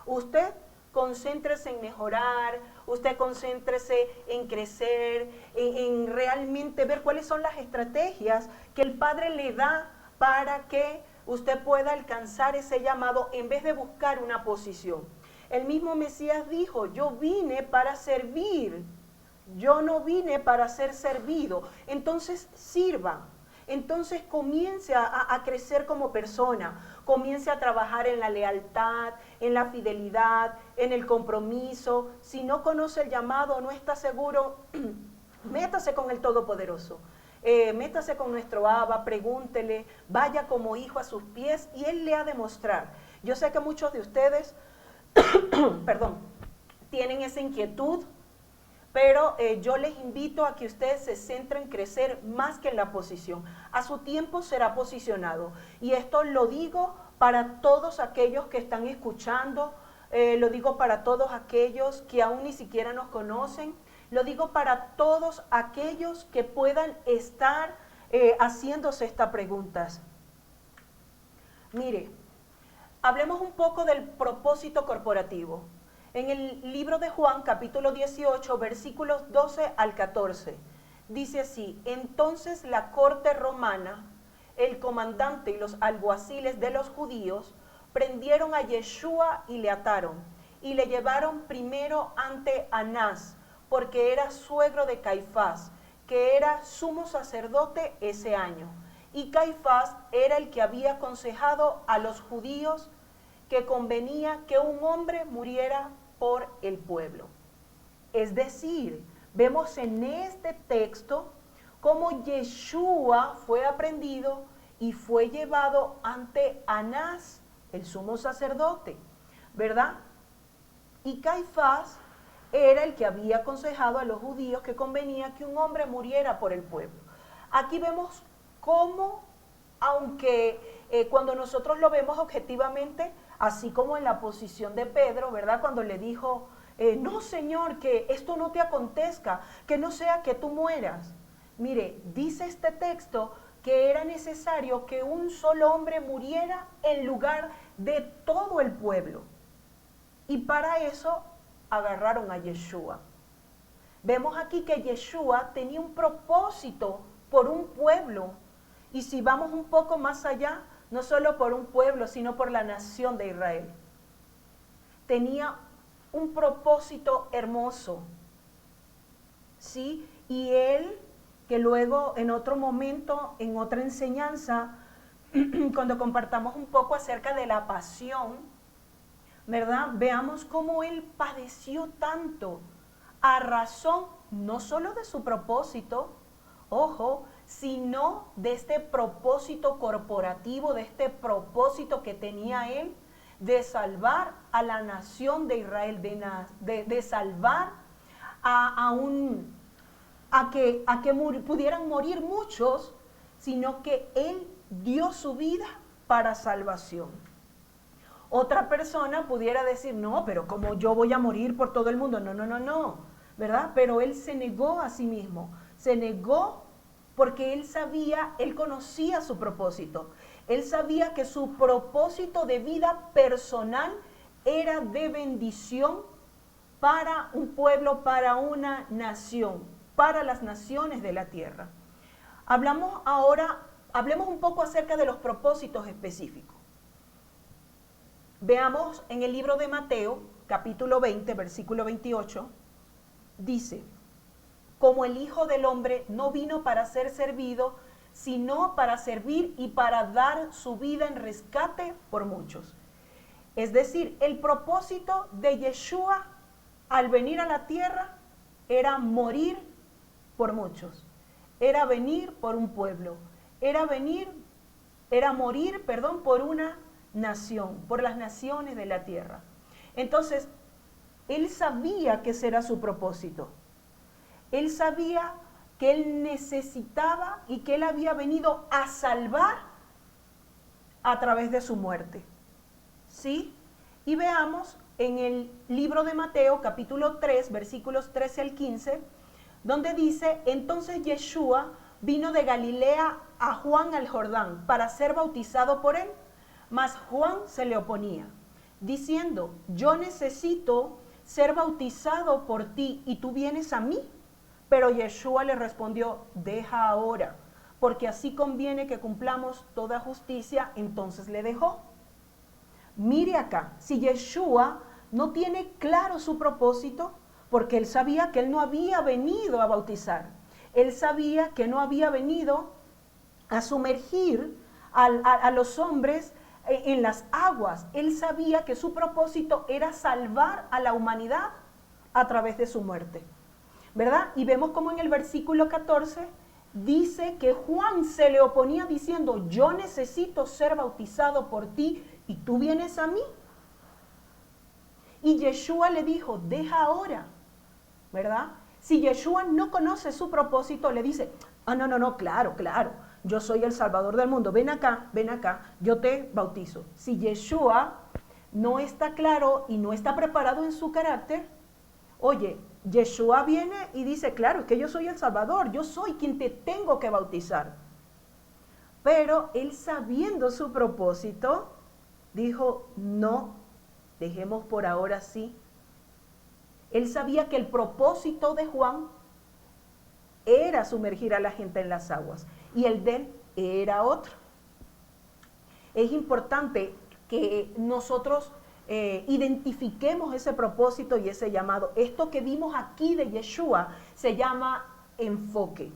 Usted concéntrese en mejorar, usted concéntrese en crecer, en realmente ver cuáles son las estrategias que el Padre le da para que usted pueda alcanzar ese llamado en vez de buscar una posición. El mismo Mesías dijo, yo vine para servir, yo no vine para ser servido. Entonces sirva, entonces comience a crecer como persona, comience a trabajar en la lealtad, en la fidelidad, en el compromiso. Si no conoce el llamado, no está seguro, métase con el Todopoderoso. Métase con nuestro Abba, pregúntele, vaya como hijo a sus pies y Él le ha de mostrar. Yo sé que muchos de ustedes, perdón, tienen esa inquietud, pero yo les invito a que ustedes se centren en crecer más que en la posición. A su tiempo será posicionado. Y esto lo digo para todos aquellos que están escuchando, lo digo para todos aquellos que aún ni siquiera nos conocen, lo digo para todos aquellos que puedan estar haciéndose estas preguntas. Mire, hablemos un poco del propósito corporativo. En el libro de Juan, capítulo 18, versículos 12 al 14, dice así, entonces la corte romana, el comandante y los alguaciles de los judíos, prendieron a Yeshua y le ataron, y le llevaron primero ante Anás, porque era suegro de Caifás, que era sumo sacerdote ese año. Y Caifás era el que había aconsejado a los judíos que convenía que un hombre muriera por el pueblo. Es decir, vemos en este texto cómo Yeshua fue aprendido y fue llevado ante Anás, el sumo sacerdote, ¿verdad? Y Caifás era el que había aconsejado a los judíos que convenía que un hombre muriera por el pueblo. Aquí vemos cómo, aunque cuando nosotros lo vemos objetivamente, así como en la posición de Pedro, ¿verdad? Cuando le dijo, no Señor, que esto no te acontezca, que no sea que tú mueras. Mire, dice este texto que era necesario que un solo hombre muriera en lugar de todo el pueblo. Y para eso agarraron a Yeshua. Vemos aquí que Yeshua tenía un propósito por un pueblo. Y si vamos un poco más allá, no solo por un pueblo, sino por la nación de Israel. Tenía un propósito hermoso. ¿Sí? Y él, que luego en otro momento, en otra enseñanza, cuando compartamos un poco acerca de la pasión, ¿verdad? Veamos cómo él padeció tanto a razón no solo de su propósito, ojo, sino de este propósito corporativo, de este propósito que tenía él de salvar a la nación de Israel, de salvar a que pudieran morir muchos, sino que él dio su vida para salvación. Otra persona pudiera decir, no, pero ¿cómo yo voy a morir por todo el mundo? No, ¿verdad? Pero él se negó a sí mismo, se negó porque él sabía, él conocía su propósito. Él sabía que su propósito de vida personal era de bendición para un pueblo, para una nación, para las naciones de la tierra. Hablemos un poco acerca de los propósitos específicos. Veamos en el libro de Mateo, capítulo 20, versículo 28, dice: como el Hijo del Hombre no vino para ser servido, sino para servir y para dar su vida en rescate por muchos. Es decir, el propósito de Yeshua al venir a la tierra era morir por muchos, era venir por un pueblo, era morir, por una nación, por las naciones de la tierra. Entonces, él sabía que ese era su propósito. Él sabía que él necesitaba y que él había venido a salvar a través de su muerte. ¿Sí? Y veamos en el libro de Mateo, capítulo 3, versículos 13 al 15, donde dice: entonces Yeshua vino de Galilea a Juan al Jordán para ser bautizado por él, mas Juan se le oponía, diciendo: yo necesito ser bautizado por ti y tú vienes a mí. Pero Yeshua le respondió: deja ahora, porque así conviene que cumplamos toda justicia. Entonces le dejó. Mire acá, si Yeshua no tiene claro su propósito, porque él sabía que él no había venido a bautizar, él sabía que no había venido a sumergir a los hombres en las aguas, él sabía que su propósito era salvar a la humanidad a través de su muerte, ¿verdad? Y vemos como en el versículo 14 dice que Juan se le oponía diciendo: yo necesito ser bautizado por ti y tú vienes a mí. Y Yeshua le dijo: deja ahora, ¿verdad? Si Yeshua no conoce su propósito, le dice: no, claro, yo soy el Salvador del mundo, ven acá, yo te bautizo. Si Yeshua no está claro y no está preparado en su carácter, oye, Yeshua viene y dice: claro, es que yo soy el Salvador, yo soy quien te tengo que bautizar. Pero él, sabiendo su propósito, dijo: no, dejemos por ahora así. Él sabía que el propósito de Juan era sumergir a la gente en las aguas y el de él era otro. Es importante que nosotros identifiquemos ese propósito y ese llamado. Esto que vimos aquí de Yeshua se llama enfoque.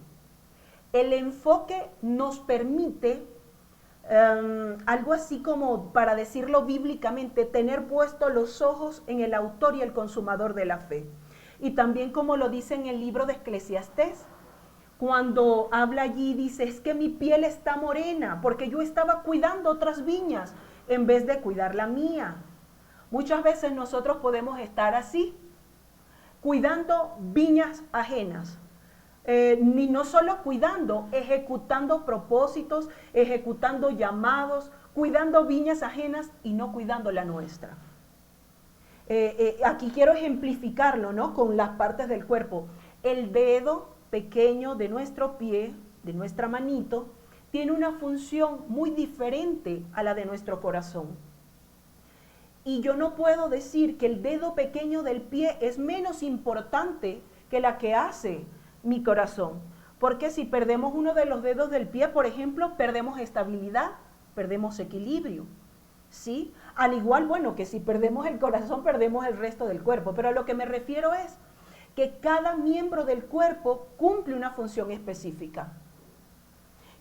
El enfoque nos permite, algo así como, para decirlo bíblicamente, tener puestos los ojos en el autor y el consumador de la fe. Y también, como lo dice en el libro de Eclesiastés, cuando habla allí, dice: es que mi piel está morena porque yo estaba cuidando otras viñas en vez de cuidar la mía. Muchas veces nosotros podemos estar así, cuidando viñas ajenas. Ni no solo cuidando, ejecutando propósitos, ejecutando llamados, cuidando viñas ajenas y no cuidando la nuestra. Aquí quiero ejemplificarlo, ¿no?, con las partes del cuerpo. El dedo pequeño de nuestro pie, de nuestra manito, tiene una función muy diferente a la de nuestro corazón. Y yo no puedo decir que el dedo pequeño del pie es menos importante que la que hace mi corazón. Porque si perdemos uno de los dedos del pie, por ejemplo, perdemos estabilidad, perdemos equilibrio, ¿sí? Al igual, bueno, que si perdemos el corazón, perdemos el resto del cuerpo. Pero a lo que me refiero es que cada miembro del cuerpo cumple una función específica.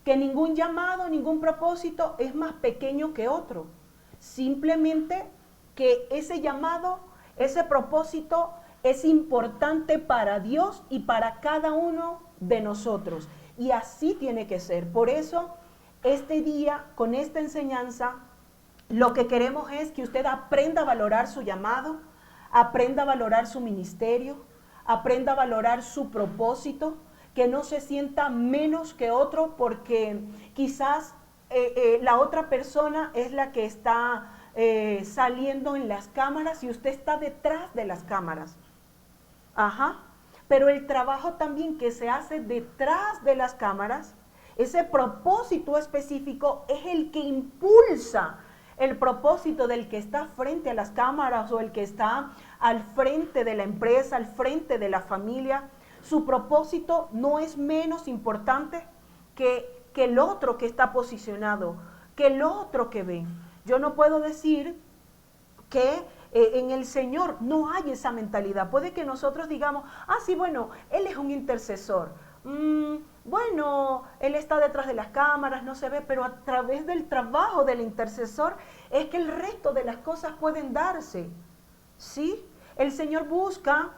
Que ningún llamado, ningún propósito es más pequeño que otro. Simplemente que ese llamado, ese propósito es importante para Dios y para cada uno de nosotros. Y así tiene que ser. Por eso, este día, con esta enseñanza, lo que queremos es que usted aprenda a valorar su llamado, aprenda a valorar su ministerio, aprenda a valorar su propósito, que no se sienta menos que otro porque quizás la otra persona es la que está saliendo en las cámaras y usted está detrás de las cámaras. Pero el trabajo también que se hace detrás de las cámaras, ese propósito específico es el que impulsa el propósito del que está frente a las cámaras o el que está al frente de la empresa, al frente de la familia, su propósito no es menos importante que el otro que está posicionado, que el otro que ve. Yo no puedo decir que en el Señor no hay esa mentalidad. Puede que nosotros digamos, sí, bueno, Él es un intercesor. Bueno, Él está detrás de las cámaras, no se ve, pero a través del trabajo del intercesor es que el resto de las cosas pueden darse. ¿Sí? El Señor busca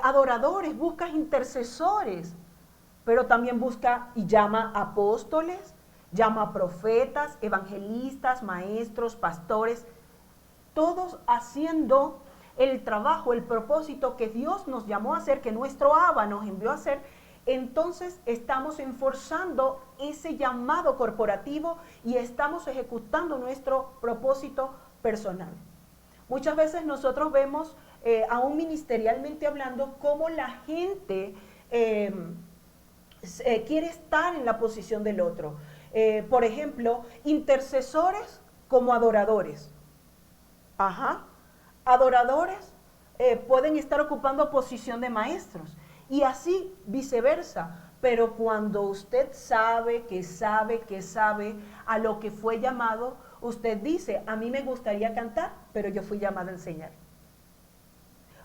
adoradores, busca intercesores, pero también busca y llama apóstoles, llama profetas, evangelistas, maestros, pastores, todos haciendo el trabajo, el propósito que Dios nos llamó a hacer, que nuestro Abba nos envió a hacer. Entonces estamos enforzando ese llamado corporativo y estamos ejecutando nuestro propósito personal. Muchas veces nosotros vemos, aún ministerialmente hablando, cómo la gente quiere estar en la posición del otro. Por ejemplo, intercesores como adoradores. Adoradores pueden estar ocupando posición de maestros y así viceversa. Pero cuando usted sabe a lo que fue llamado, usted dice, a mí me gustaría cantar, pero yo fui llamado a enseñar.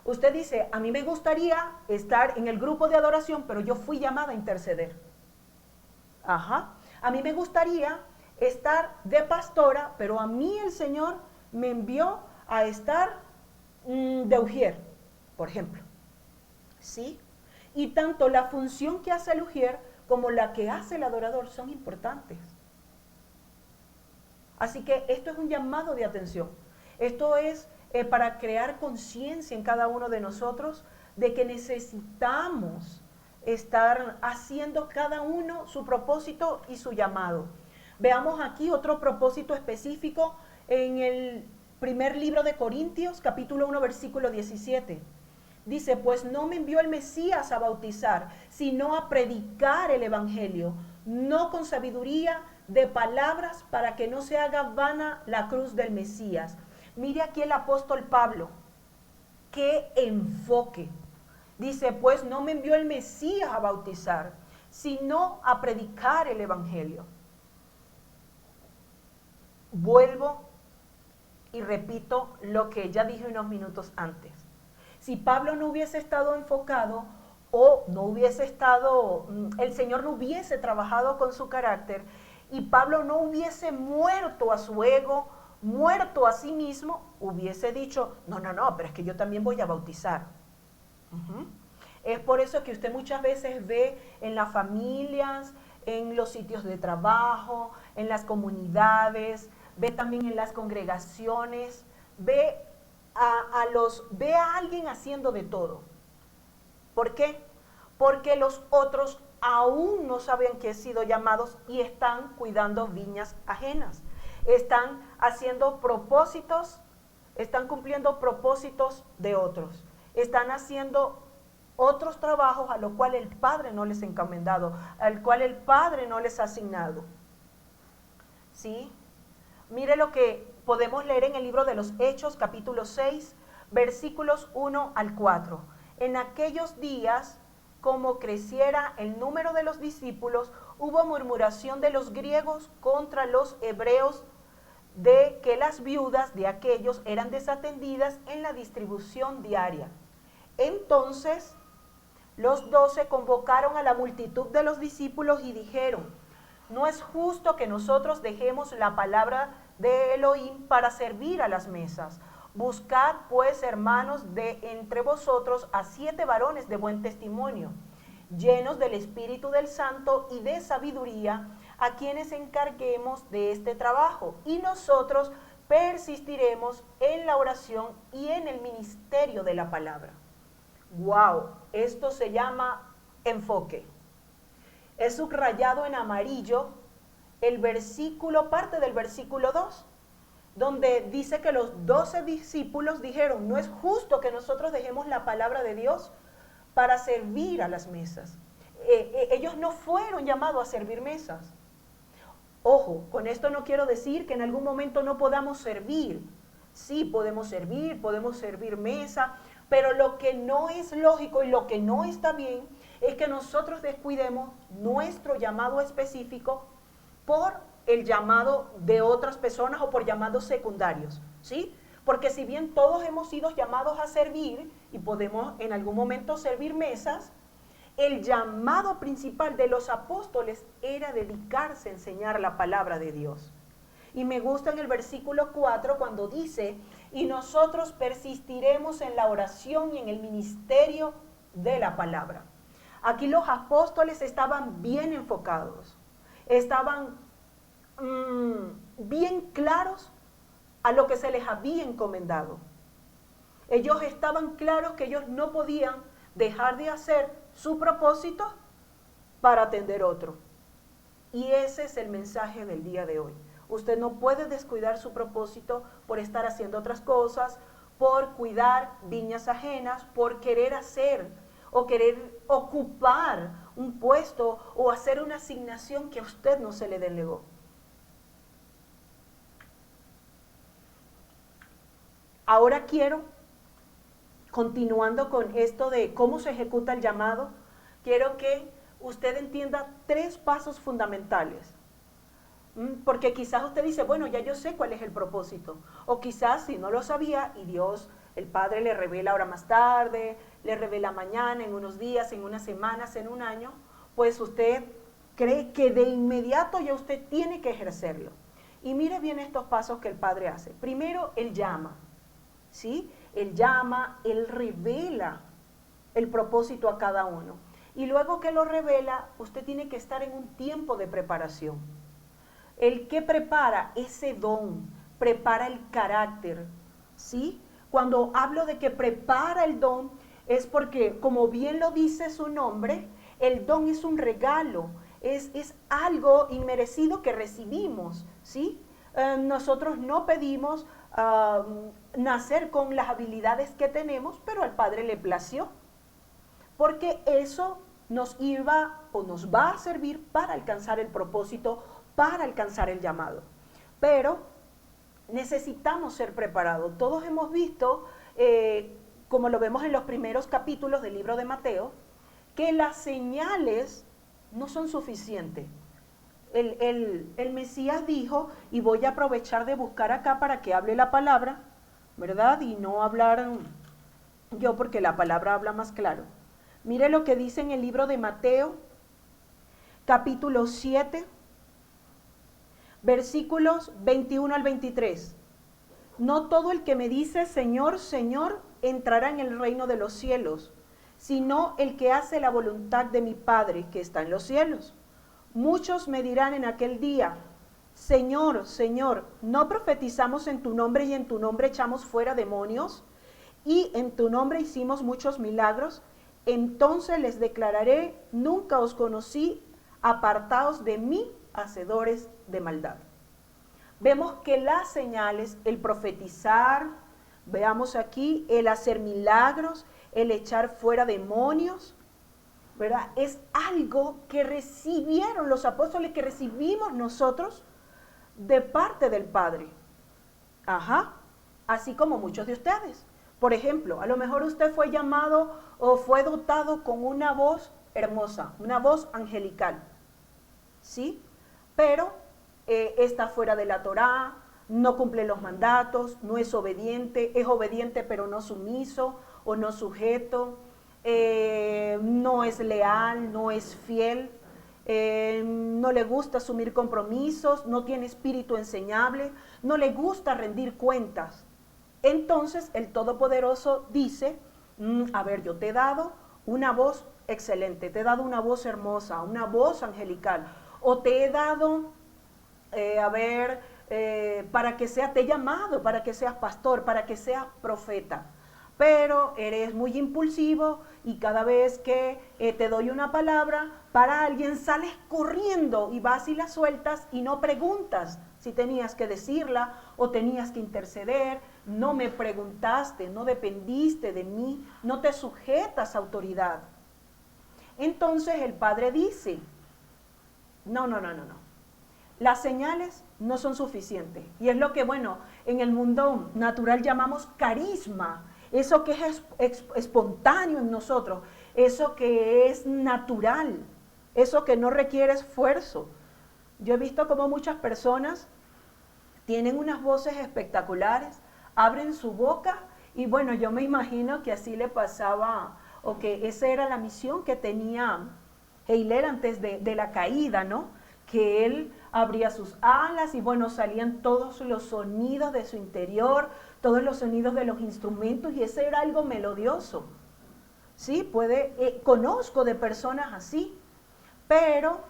Usted dice, a mí me gustaría estar en el grupo de adoración, pero yo fui llamada a interceder. A mí me gustaría estar de pastora, pero a mí el Señor me envió a estar de ujier, por ejemplo. ¿Sí? Y tanto la función que hace el ujier como la que hace el adorador son importantes. Así que esto es un llamado de atención. Esto es para crear conciencia en cada uno de nosotros de que necesitamos estar haciendo cada uno su propósito y su llamado. Veamos aquí otro propósito específico en el primer libro de Corintios, capítulo 1, versículo 17. Dice, pues no me envió el Mesías a bautizar, sino a predicar el evangelio, no con sabiduría de palabras, para que no se haga vana la cruz del Mesías. Mire aquí el apóstol Pablo, qué enfoque. Dice, pues no me envió el Mesías a bautizar, sino a predicar el evangelio. Vuelvo y repito lo que ya dije unos minutos antes. Si Pablo no hubiese estado enfocado o no hubiese estado, el Señor no hubiese trabajado con su carácter y Pablo no hubiese muerto a su ego, muerto a sí mismo, hubiese dicho, no, pero es que yo también voy a bautizar. Es por eso que usted muchas veces ve en las familias, en los sitios de trabajo, en las comunidades, ve también en las congregaciones, ve a alguien haciendo de todo. ¿Por qué? Porque los otros aún no saben que han sido llamados y están cuidando viñas ajenas. Están haciendo propósitos, están cumpliendo propósitos de otros. Están haciendo otros trabajos a los cuales el Padre no les ha encomendado, al cual el Padre no les ha asignado. ¿Sí? Mire lo que podemos leer en el libro de los Hechos, capítulo 6, versículos 1 al 4. En aquellos días, como creciera el número de los discípulos, hubo murmuración de los griegos contra los hebreos de que las viudas de aquellos eran desatendidas en la distribución diaria. Entonces, los 12 convocaron a la multitud de los discípulos y dijeron, no es justo que nosotros dejemos la palabra de Elohim para servir a las mesas. Buscad, pues, hermanos, de entre vosotros a 7 varones de buen testimonio, llenos del Espíritu del Santo y de sabiduría, a quienes encarguemos de este trabajo. Y nosotros persistiremos en la oración y en el ministerio de la palabra. ¡Wow! Esto se llama enfoque. Es subrayado en amarillo el versículo, parte del versículo 2, donde dice que los 12 discípulos dijeron, no es justo que nosotros dejemos la palabra de Dios para servir a las mesas. Ellos no fueron llamados a servir mesas. Ojo, con esto no quiero decir que en algún momento no podamos servir. Sí, podemos servir mesa, pero lo que no es lógico y lo que no está bien es que nosotros descuidemos nuestro llamado específico por el llamado de otras personas o por llamados secundarios, ¿sí? Porque si bien todos hemos sido llamados a servir y podemos en algún momento servir mesas, el llamado principal de los apóstoles era dedicarse a enseñar la palabra de Dios. Y me gusta en el versículo 4 cuando dice, y nosotros persistiremos en la oración y en el ministerio de la palabra. Aquí los apóstoles estaban bien enfocados, estaban bien claros a lo que se les había encomendado. Ellos estaban claros que ellos no podían dejar de hacer su propósito para atender otro. Y ese es el mensaje del día de hoy. Usted no puede descuidar su propósito por estar haciendo otras cosas, por cuidar viñas ajenas, por querer hacer o querer ocupar un puesto o hacer una asignación que a usted no se le delegó. Ahora quiero, continuando con esto de cómo se ejecuta el llamado, quiero que usted entienda 3 pasos fundamentales. Porque quizás usted dice, bueno, ya yo sé cuál es el propósito. O quizás si no lo sabía y Dios, el Padre le revela ahora más tarde, le revela mañana, en unos días, en unas semanas, en un año, pues usted cree que de inmediato ya usted tiene que ejercerlo. Y mire bien estos pasos que el Padre hace. Primero, Él llama, ¿sí? Él llama, Él revela el propósito a cada uno. Y luego que lo revela, usted tiene que estar en un tiempo de preparación. El que prepara ese don, prepara el carácter, ¿sí? Cuando hablo de que prepara el don, es porque, como bien lo dice su nombre, el don es un regalo, es algo inmerecido que recibimos, ¿sí? Nosotros no pedimos nacer con las habilidades que tenemos, pero al Padre le plació, porque eso nos iba o nos va a servir para alcanzar el propósito, para alcanzar el llamado. Pero necesitamos ser preparados. Todos hemos visto, como lo vemos en los primeros capítulos del libro de Mateo, que las señales no son suficientes. El Mesías dijo, y voy a aprovechar de buscar acá para que hable la palabra, ¿verdad? Y no hablar yo, porque la palabra habla más claro. Mire lo que dice en el libro de Mateo, capítulo 7, versículos 21 al 23. No todo el que me dice Señor, Señor, entrará en el reino de los cielos, sino el que hace la voluntad de mi Padre que está en los cielos. Muchos me dirán en aquel día, Señor, Señor, ¿no profetizamos en tu nombre y en tu nombre echamos fuera demonios? Y en tu nombre hicimos muchos milagros. Entonces les declararé, nunca os conocí, apartaos de mí, hacedores de maldad. Vemos que las señales, el profetizar, veamos aquí, el hacer milagros, el echar fuera demonios, ¿verdad? Es algo que recibieron los apóstoles, que recibimos nosotros de parte del Padre. Ajá, así como muchos de ustedes. Por ejemplo, a lo mejor usted fue llamado o fue dotado con una voz hermosa, una voz angelical, ¿sí? Pero está fuera de la Torá, no cumple los mandatos, no es obediente pero no sumiso o no sujeto, no es leal, no es fiel, no le gusta asumir compromisos, no tiene espíritu enseñable, no le gusta rendir cuentas. Entonces el Todopoderoso dice, a ver, yo te he dado una voz excelente, te he dado una voz hermosa, una voz angelical, o te he dado, para que sea, te he llamado, para que seas pastor, para que seas profeta, pero eres muy impulsivo y cada vez que te doy una palabra para alguien sales corriendo y vas y la sueltas y no preguntas si tenías que decirla o tenías que interceder, no me preguntaste, no dependiste de mí, no te sujetas a autoridad. Entonces el Padre dice, no. las señales no son suficientes. Y es lo que, bueno, en el mundo natural llamamos carisma. Eso que es espontáneo en nosotros, eso que es natural, eso que no requiere esfuerzo. Yo he visto como muchas personas tienen unas voces espectaculares, abren su boca y bueno, yo me imagino que así le pasaba, o que esa era la misión que tenía Heiler antes de la caída, ¿no? Que él abría sus alas y bueno, salían todos los sonidos de su interior, todos los sonidos de los instrumentos y ese era algo melodioso. Sí, conozco de personas así, pero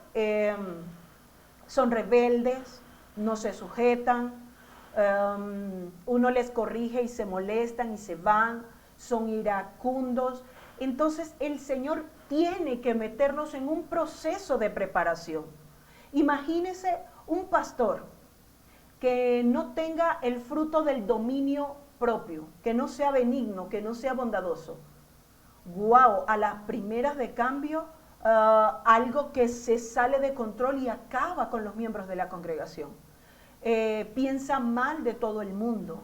son rebeldes, no se sujetan, uno les corrige y se molestan y se van, son iracundos. Entonces el Señor tiene que meternos en un proceso de preparación. Imagínese un pastor que no tenga el fruto del dominio propio, que no sea benigno, que no sea bondadoso. ¡Wow! A las primeras de cambio, algo que se sale de control y acaba con los miembros de la congregación. Piensa mal de todo el mundo,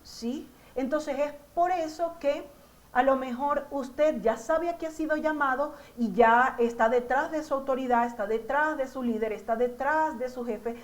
¿sí? Entonces es por eso que a lo mejor usted ya sabe a qué ha sido llamado y ya está detrás de su autoridad, está detrás de su líder, está detrás de su jefe,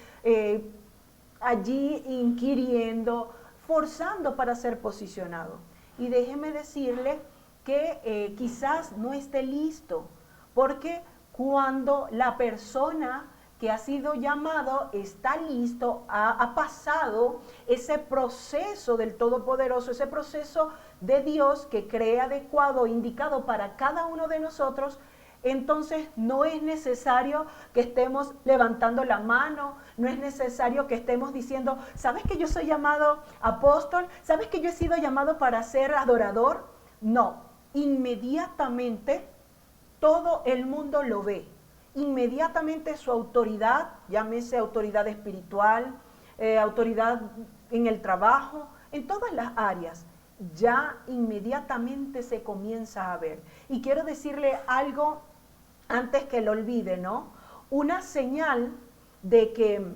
allí inquiriendo, forzando para ser posicionado. Y déjeme decirle que quizás no esté listo, porque cuando la persona que ha sido llamado está listo, ha pasado ese proceso del Todopoderoso, ese proceso de Dios que cree adecuado, indicado para cada uno de nosotros, entonces no es necesario que estemos levantando la mano, no es necesario que estemos diciendo, ¿sabes que yo soy llamado apóstol? ¿Sabes que yo he sido llamado para ser adorador? No, inmediatamente todo el mundo lo ve. Inmediatamente su autoridad, llámese autoridad espiritual, autoridad en el trabajo, en todas las áreas, ya inmediatamente se comienza a ver. Y quiero decirle algo antes que lo olvide, ¿no? Una señal de que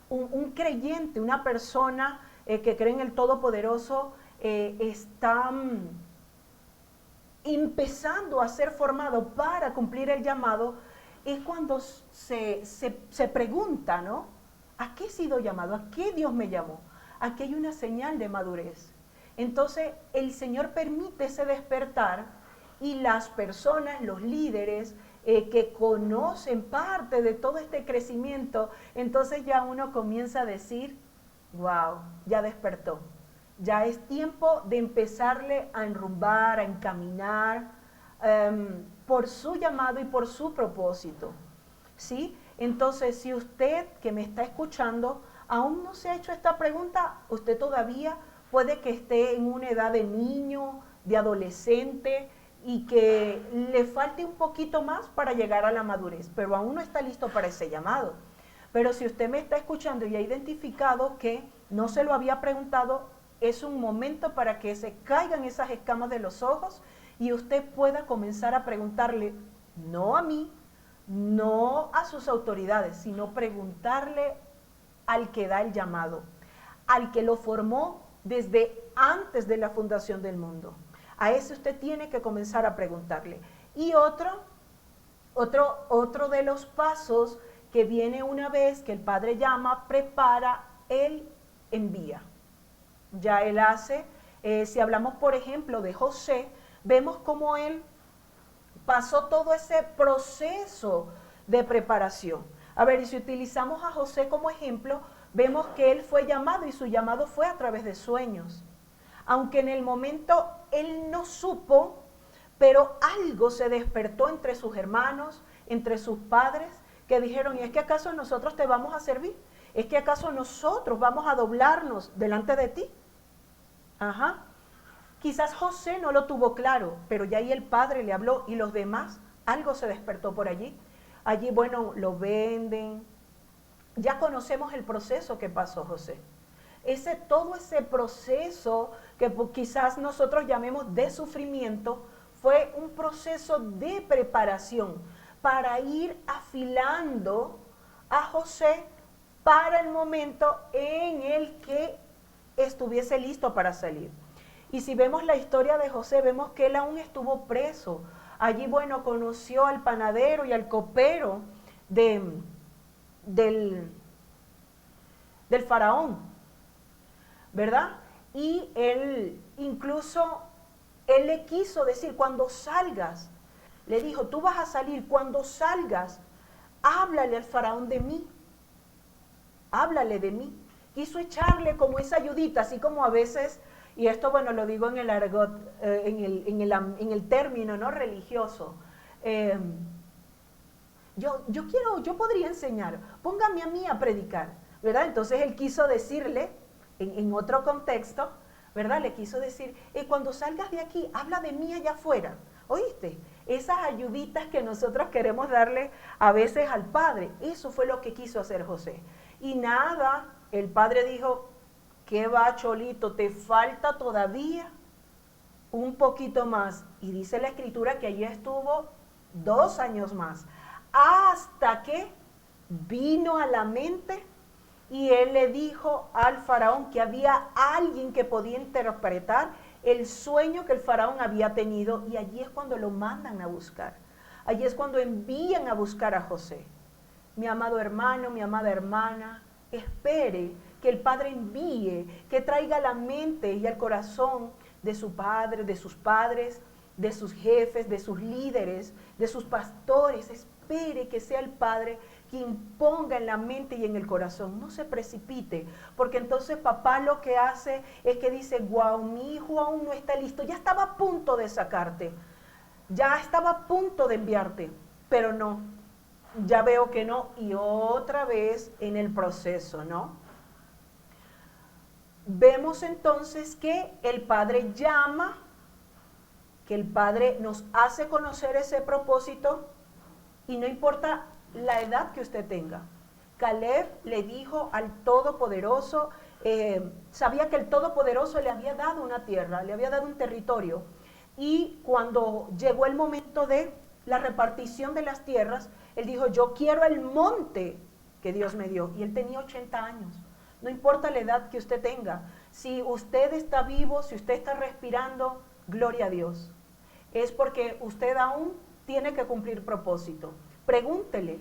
un creyente, una persona que cree en el Todopoderoso, está empezando a ser formado para cumplir el llamado, es cuando se pregunta, ¿no? ¿A qué he sido llamado? ¿A qué Dios me llamó? Aquí hay una señal de madurez. Entonces, el Señor permite ese despertar y las personas, los líderes que conocen parte de todo este crecimiento, entonces ya uno comienza a decir, wow, ya despertó. Ya es tiempo de empezarle a enrumbar, a encaminar por su llamado y por su propósito, ¿sí? Entonces, si usted que me está escuchando aún no se ha hecho esta pregunta, usted todavía puede que esté en una edad de niño, de adolescente y que le falte un poquito más para llegar a la madurez, pero aún no está listo para ese llamado. Pero si usted me está escuchando y ha identificado que no se lo había preguntado, es un momento para que se caigan esas escamas de los ojos y usted pueda comenzar a preguntarle, no a mí, no a sus autoridades, sino preguntarle al que da el llamado, al que lo formó desde antes de la fundación del mundo. A ese usted tiene que comenzar a preguntarle. Y otro de los pasos que viene una vez que el Padre llama, prepara, Él envía. Ya Él hace, si hablamos por ejemplo de José, vemos cómo Él pasó todo ese proceso de preparación. A ver, y si utilizamos a José como ejemplo, vemos que él fue llamado y su llamado fue a través de sueños. Aunque en el momento él no supo, pero algo se despertó entre sus hermanos, entre sus padres, que dijeron, ¿y es que acaso nosotros te vamos a servir? ¿Es que acaso nosotros vamos a doblarnos delante de ti? Ajá. Quizás José no lo tuvo claro, pero ya ahí el padre le habló y los demás, algo se despertó por allí. Allí, bueno, lo venden. Ya conocemos el proceso que pasó José. Todo ese proceso que quizás nosotros llamemos de sufrimiento, fue un proceso de preparación para ir afilando a José para el momento en el que estuviese listo para salir. Y si vemos la historia de José, vemos que él aún estuvo preso. Allí, bueno, conoció al panadero y al copero del faraón, ¿verdad? Y él le quiso decir, cuando salgas, le dijo, tú vas a salir, cuando salgas, háblale al faraón de mí, háblale de mí. Quiso echarle como esa ayudita, así como a veces, y esto bueno lo digo en el argot, en el término no religioso, yo podría enseñar, póngame a mí a predicar, ¿verdad? Entonces él quiso decirle, en otro contexto, ¿verdad? Le quiso decir, cuando salgas de aquí, habla de mí allá afuera, ¿oíste? Esas ayuditas que nosotros queremos darle a veces al Padre, eso fue lo que quiso hacer José. Y nada, el Padre dijo, ¿qué va, Cholito? ¿Te falta todavía un poquito más? Y dice la Escritura que allí estuvo 2 años más, hasta que vino a la mente y él le dijo al faraón que había alguien que podía interpretar el sueño que el faraón había tenido, y allí es cuando lo mandan a buscar. Allí es cuando envían a buscar a José. Mi amado hermano, mi amada hermana, espere que el Padre envíe, que traiga a la mente y al corazón de su padre, de sus padres, de sus jefes, de sus líderes, de sus pastores. Espere que sea el Padre quien ponga en la mente y en el corazón. No se precipite, porque entonces papá lo que hace es que dice, guau, mi hijo aún no está listo, ya estaba a punto de sacarte, ya estaba a punto de enviarte, pero no, ya veo que no, y otra vez en el proceso, ¿no? Vemos entonces que el Padre llama, que el Padre nos hace conocer ese propósito, y no importa la edad que usted tenga. Caleb le dijo al Todopoderoso, sabía que el Todopoderoso le había dado una tierra, le había dado un territorio, y cuando llegó el momento de la repartición de las tierras, él dijo, yo quiero el monte que Dios me dio, y él tenía 80 años. No importa la edad que usted tenga, si usted está vivo, si usted está respirando, gloria a Dios. Es porque usted aún tiene que cumplir propósito. Pregúntele,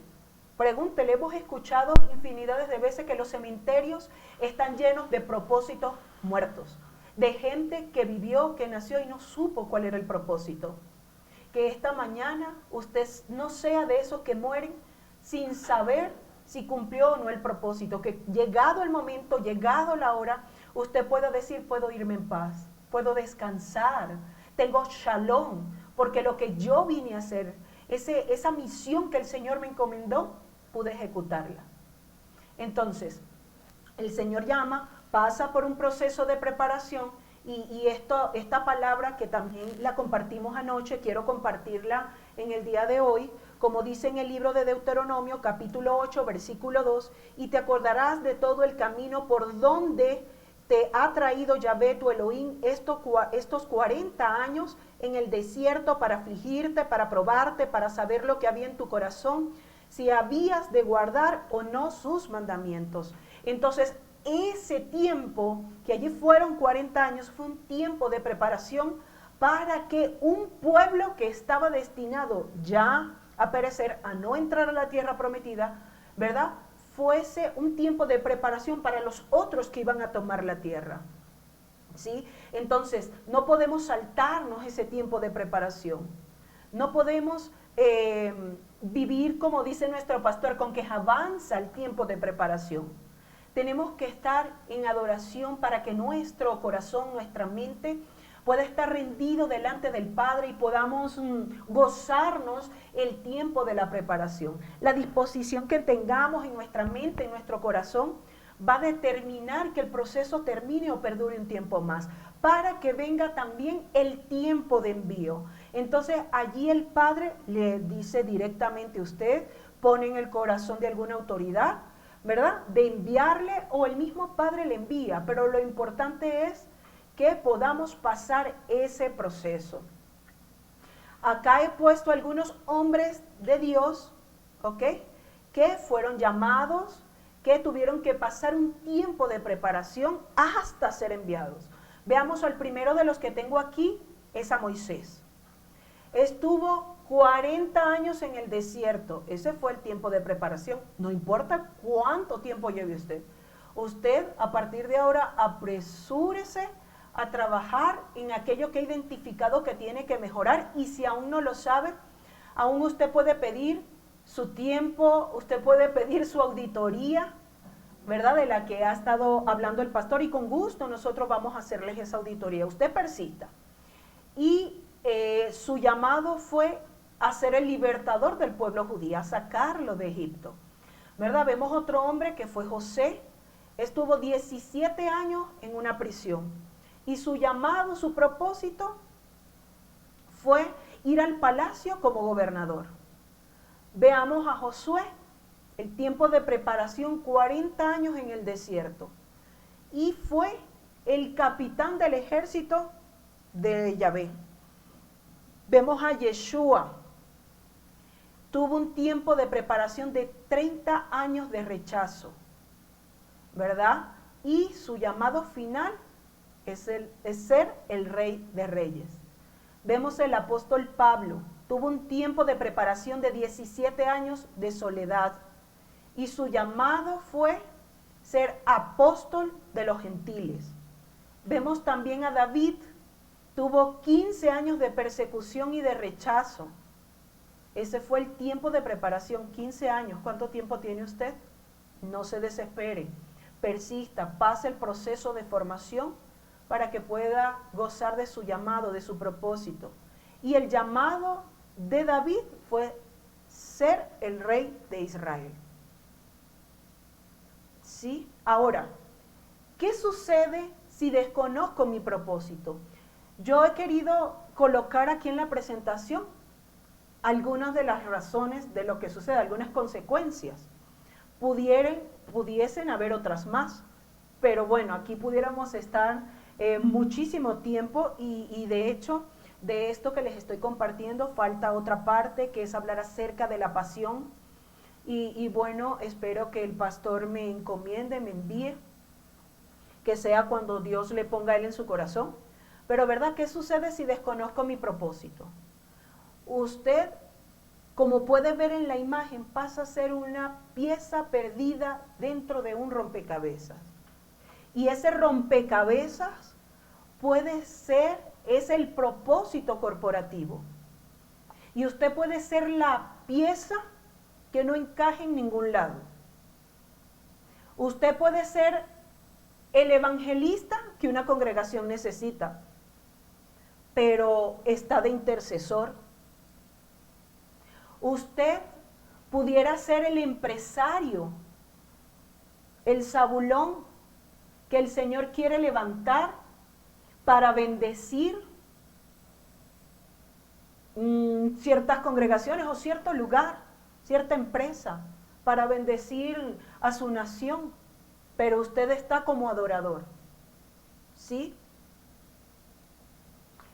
hemos escuchado infinidades de veces que los cementerios están llenos de propósitos muertos, de gente que vivió, que nació y no supo cuál era el propósito. Que esta mañana usted no sea de esos que mueren sin saber si cumplió o no el propósito, que llegado el momento, llegado la hora, usted pueda decir, puedo irme en paz, puedo descansar, tengo shalom, porque lo que yo vine a hacer, esa misión que el Señor me encomendó, pude ejecutarla. Entonces, el Señor llama, pasa por un proceso de preparación, y esta palabra que también la compartimos anoche, quiero compartirla en el día de hoy, como dice en el libro de Deuteronomio, capítulo 8, versículo 2, y te acordarás de todo el camino por donde te ha traído Yahvé tu Elohim estos 40 años en el desierto para afligirte, para probarte, para saber lo que había en tu corazón, si habías de guardar o no sus mandamientos. Entonces, ese tiempo, que allí fueron 40 años, fue un tiempo de preparación para que un pueblo que estaba destinado ya a perecer, a no entrar a la tierra prometida, ¿verdad?, fuese un tiempo de preparación para los otros que iban a tomar la tierra. ¿Sí? Entonces, no podemos saltarnos ese tiempo de preparación. No podemos vivir, como dice nuestro pastor, con que avanza el tiempo de preparación. Tenemos que estar en adoración para que nuestro corazón, nuestra mente, pueda estar rendido delante del Padre y podamos gozarnos el tiempo de la preparación. La disposición que tengamos en nuestra mente, en nuestro corazón, va a determinar que el proceso termine o perdure un tiempo más, para que venga también el tiempo de envío. Entonces allí el Padre le dice directamente a usted, pone en el corazón de alguna autoridad, ¿verdad?, de enviarle, o el mismo Padre le envía, pero lo importante es que podamos pasar ese proceso. Acá he puesto algunos hombres de Dios, ¿ok?, que fueron llamados, que tuvieron que pasar un tiempo de preparación hasta ser enviados. Veamos al primero de los que tengo aquí, es a Moisés. Estuvo 40 años en el desierto, ese fue el tiempo de preparación. No importa cuánto tiempo lleve usted. Usted a partir de ahora apresúrese a trabajar en aquello que ha identificado que tiene que mejorar, y si aún no lo sabe, aún usted puede pedir su tiempo, usted puede pedir su auditoría, ¿verdad? De la que ha estado hablando el pastor, y con gusto nosotros vamos a hacerles esa auditoría. Usted persista. Y su llamado fue a ser el libertador del pueblo judío, a sacarlo de Egipto, ¿verdad? Vemos otro hombre que fue José, estuvo 17 años en una prisión, y su llamado, su propósito fue ir al palacio como gobernador. Veamos a Josué, el tiempo de preparación, 40 años en el desierto, y fue el capitán del ejército de Yahvé. Vemos a Yeshua, tuvo un tiempo de preparación de 30 años de rechazo, ¿verdad? Y su llamado final es ser el Rey de Reyes. Vemos el apóstol Pablo, tuvo un tiempo de preparación de 17 años de soledad, y su llamado fue ser apóstol de los gentiles. Vemos también a David, tuvo 15 años de persecución y de rechazo. Ese fue el tiempo de preparación, 15 años. ¿Cuánto tiempo tiene usted? No se desespere, persista, pase el proceso de formación para que pueda gozar de su llamado, de su propósito. Y el llamado de David fue ser el rey de Israel. ¿Sí? Ahora, ¿qué sucede si desconozco mi propósito? Yo he querido colocar aquí en la presentación algunas de las razones de lo que sucede, algunas consecuencias. Pudiesen haber otras más, pero bueno, aquí pudiéramos estar muchísimo tiempo, y de hecho, de esto que les estoy compartiendo, falta otra parte, que es hablar acerca de la pasión, y bueno, espero que el pastor me encomiende, me envíe, que sea cuando Dios le ponga a él en su corazón. Pero ¿verdad? ¿Qué sucede si desconozco mi propósito? Usted, como puede ver en la imagen, pasa a ser una pieza perdida dentro de un rompecabezas. Y ese rompecabezas es el propósito corporativo. Y usted puede ser la pieza que no encaje en ningún lado. Usted puede ser el evangelista que una congregación necesita, pero está de intercesor. Usted pudiera ser el empresario, el Zabulón que el Señor quiere levantar para bendecir ciertas congregaciones o cierto lugar, cierta empresa, para bendecir a su nación, pero usted está como adorador, ¿sí?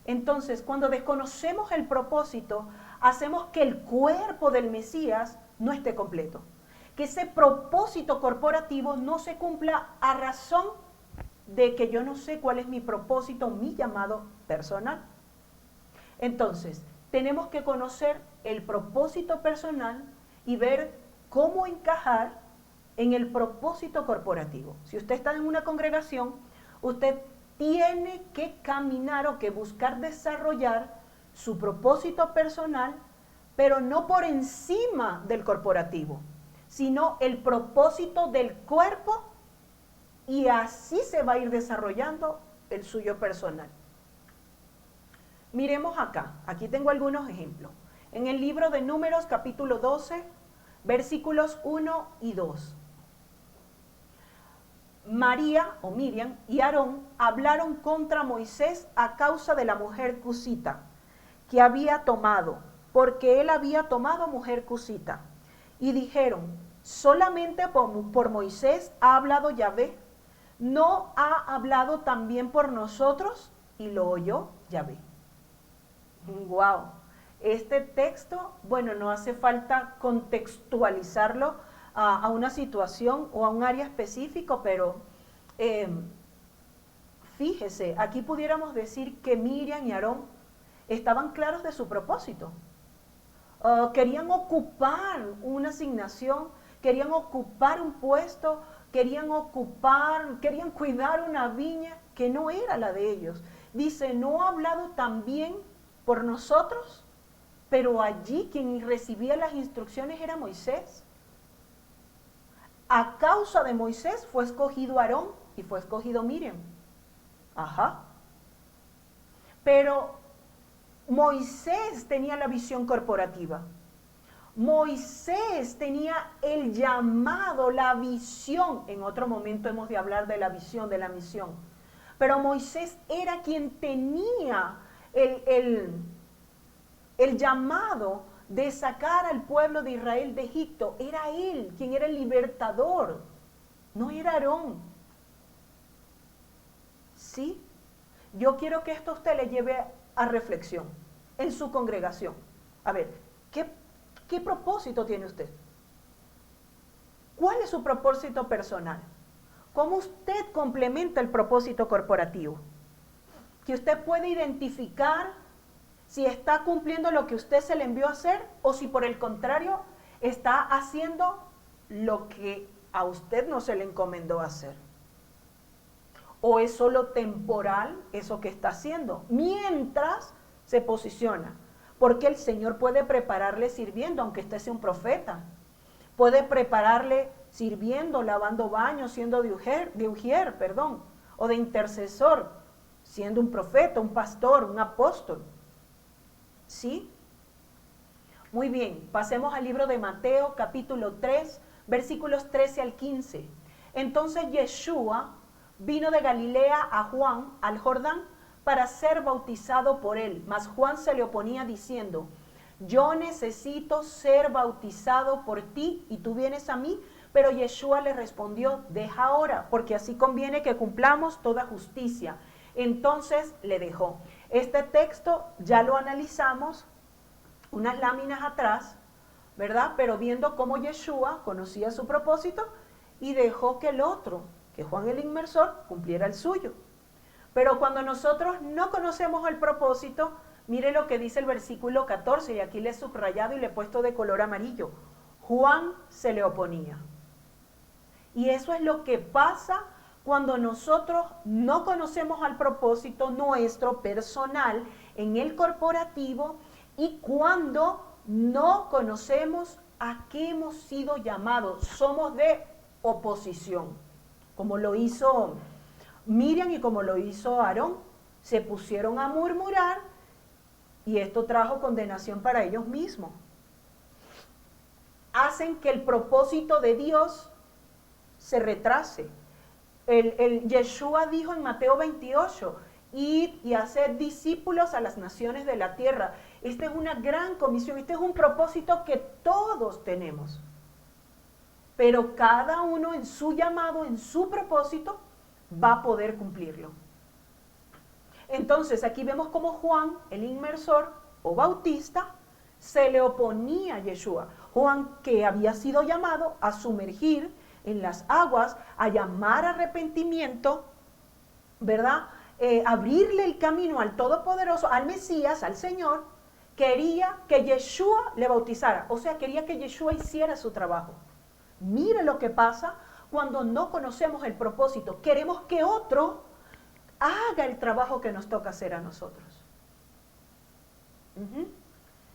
Entonces, cuando desconocemos el propósito, hacemos que el cuerpo del Mesías no esté completo, que ese propósito corporativo no se cumpla a razón de que yo no sé cuál es mi propósito, mi llamado personal. Entonces, tenemos que conocer el propósito personal y ver cómo encajar en el propósito corporativo. Si usted está en una congregación, usted tiene que caminar o que buscar desarrollar su propósito personal, pero no por encima del corporativo, sino el propósito del cuerpo, y así se va a ir desarrollando el suyo personal. Miremos acá, aquí tengo algunos ejemplos. En el libro de Números, capítulo 12, versículos 1 y 2. María o Miriam y Aarón hablaron contra Moisés a causa de la mujer cusita que había tomado, porque él había tomado mujer cusita. Y dijeron, solamente por Moisés ha hablado Yahvé, ¿no ha hablado también por nosotros? Y lo oyó Yahvé. Wow, este texto, bueno, no hace falta contextualizarlo a una situación o a un área específico, pero fíjese, aquí pudiéramos decir que Miriam y Aarón estaban claros de su propósito. Querían ocupar una asignación, querían ocupar un puesto, querían cuidar una viña que no era la de ellos. Dice, ¿no ha hablado también por nosotros? Pero allí quien recibía las instrucciones era Moisés. A causa de Moisés fue escogido Aarón y fue escogido Miriam. Ajá. Pero Moisés tenía la visión corporativa. Moisés tenía el llamado, la visión. En otro momento hemos de hablar de la visión, de la misión. Pero Moisés era quien tenía el llamado de sacar al pueblo de Israel de Egipto. Era él quien era el libertador, no era Aarón. ¿Sí? Yo quiero que esto a usted le lleve a reflexión en su congregación. A ver, ¿qué propósito tiene usted? ¿Cuál es su propósito personal? ¿Cómo usted complementa el propósito corporativo? Que usted puede identificar si está cumpliendo lo que usted se le envió a hacer o si por el contrario está haciendo lo que a usted no se le encomendó hacer. ¿O es solo temporal eso que está haciendo? Mientras se posiciona. Porque el Señor puede prepararle sirviendo, aunque usted sea un profeta. Puede prepararle sirviendo, lavando baños, siendo de ujier, o de intercesor, siendo un profeta, un pastor, un apóstol. ¿Sí? Muy bien, pasemos al libro de Mateo, capítulo 3, versículos 13 al 15. Entonces Yeshua vino de Galilea a Juan, al Jordán, para ser bautizado por él. Mas Juan se le oponía diciendo, yo necesito ser bautizado por ti y tú vienes a mí. Pero Yeshua le respondió, deja ahora, porque así conviene que cumplamos toda justicia. Entonces le dejó. Este texto ya lo analizamos unas láminas atrás, ¿verdad? Pero viendo cómo Yeshua conocía su propósito y dejó que el otro, que Juan el Inmersor, cumpliera el suyo. Pero cuando nosotros no conocemos el propósito, mire lo que dice el versículo 14, y aquí le he subrayado y le he puesto de color amarillo. Juan se le oponía. Y eso es lo que pasa cuando nosotros no conocemos al propósito nuestro personal en el corporativo y cuando no conocemos a qué hemos sido llamados. Somos de oposición, como lo hizo Miriam y como lo hizo Aarón. Se pusieron a murmurar y esto trajo condenación para ellos mismos. Hacen que el propósito de Dios se retrase. Yeshua dijo en Mateo 28, id y haced discípulos a las naciones de la tierra. Esta es una gran comisión, este es un propósito que todos tenemos. Pero cada uno en su llamado, en su propósito, va a poder cumplirlo. Entonces aquí vemos cómo Juan, el inmersor o bautista, se le oponía a Yeshua. Juan, que había sido llamado a sumergir en las aguas, a llamar a arrepentimiento, ¿verdad? Abrirle el camino al Todopoderoso, al Mesías, al Señor, quería que Yeshua le bautizara, o sea, quería que Yeshua hiciera su trabajo. Mire lo que pasa cuando no conocemos el propósito, queremos que otro haga el trabajo que nos toca hacer a nosotros.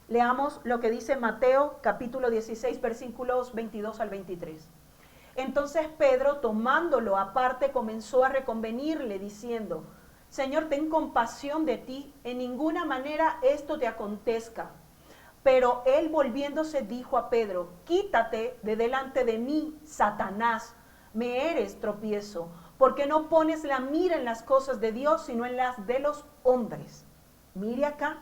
Leamos lo que dice Mateo capítulo 16, versículos 22 al 23. Entonces Pedro, tomándolo aparte, comenzó a reconvenirle, diciendo, Señor, ten compasión de ti, en ninguna manera esto te acontezca. Pero él volviéndose dijo a Pedro, quítate de delante de mí, Satanás, me eres tropiezo, porque no pones la mira en las cosas de Dios, sino en las de los hombres. Mire acá,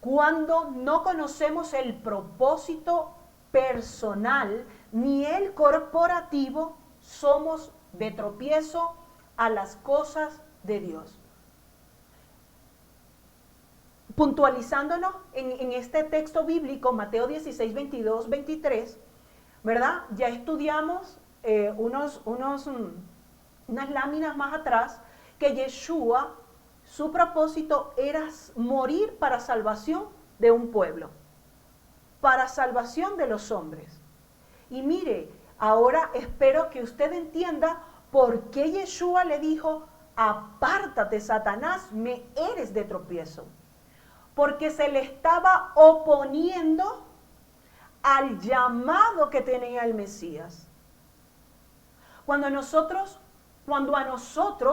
cuando no conocemos el propósito personal ni el corporativo, somos de tropiezo a las cosas de Dios. Puntualizándonos en este texto bíblico, Mateo 16, 22, 23, ¿verdad? Ya estudiamos unas láminas más atrás que Yeshua, su propósito era morir para salvación de un pueblo, para salvación de los hombres. Y mire, ahora espero que usted entienda por qué Yeshua le dijo, apártate, Satanás, me eres de tropiezo. Porque se le estaba oponiendo al llamado que tenía el Mesías. Cuando a nosotros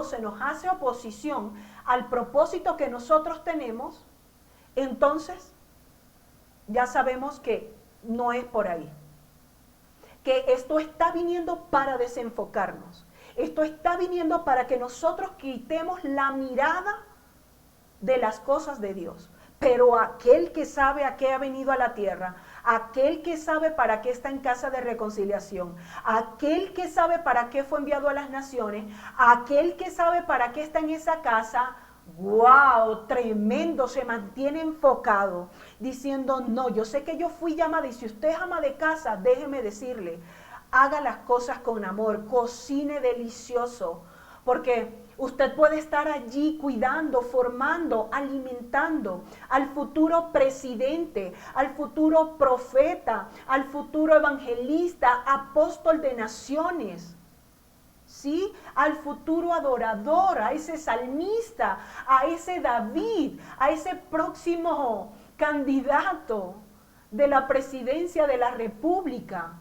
se nos hace oposición al propósito que nosotros tenemos, entonces ya sabemos que no es por ahí. Que esto está viniendo para desenfocarnos. Esto está viniendo para que nosotros quitemos la mirada de las cosas de Dios. Pero aquel que sabe a qué ha venido a la tierra, aquel que sabe para qué está en casa de reconciliación, aquel que sabe para qué fue enviado a las naciones, aquel que sabe para qué está en esa casa, ¡wow! Tremendo, se mantiene enfocado, diciendo, no, yo sé que yo fui llamada y si usted es ama de casa, déjeme decirle, haga las cosas con amor, cocine delicioso, porque usted puede estar allí cuidando, formando, alimentando al futuro presidente, al futuro profeta, al futuro evangelista, apóstol de naciones. ¿Sí? Al futuro adorador, a ese salmista, a ese David, a ese próximo candidato de la presidencia de la República.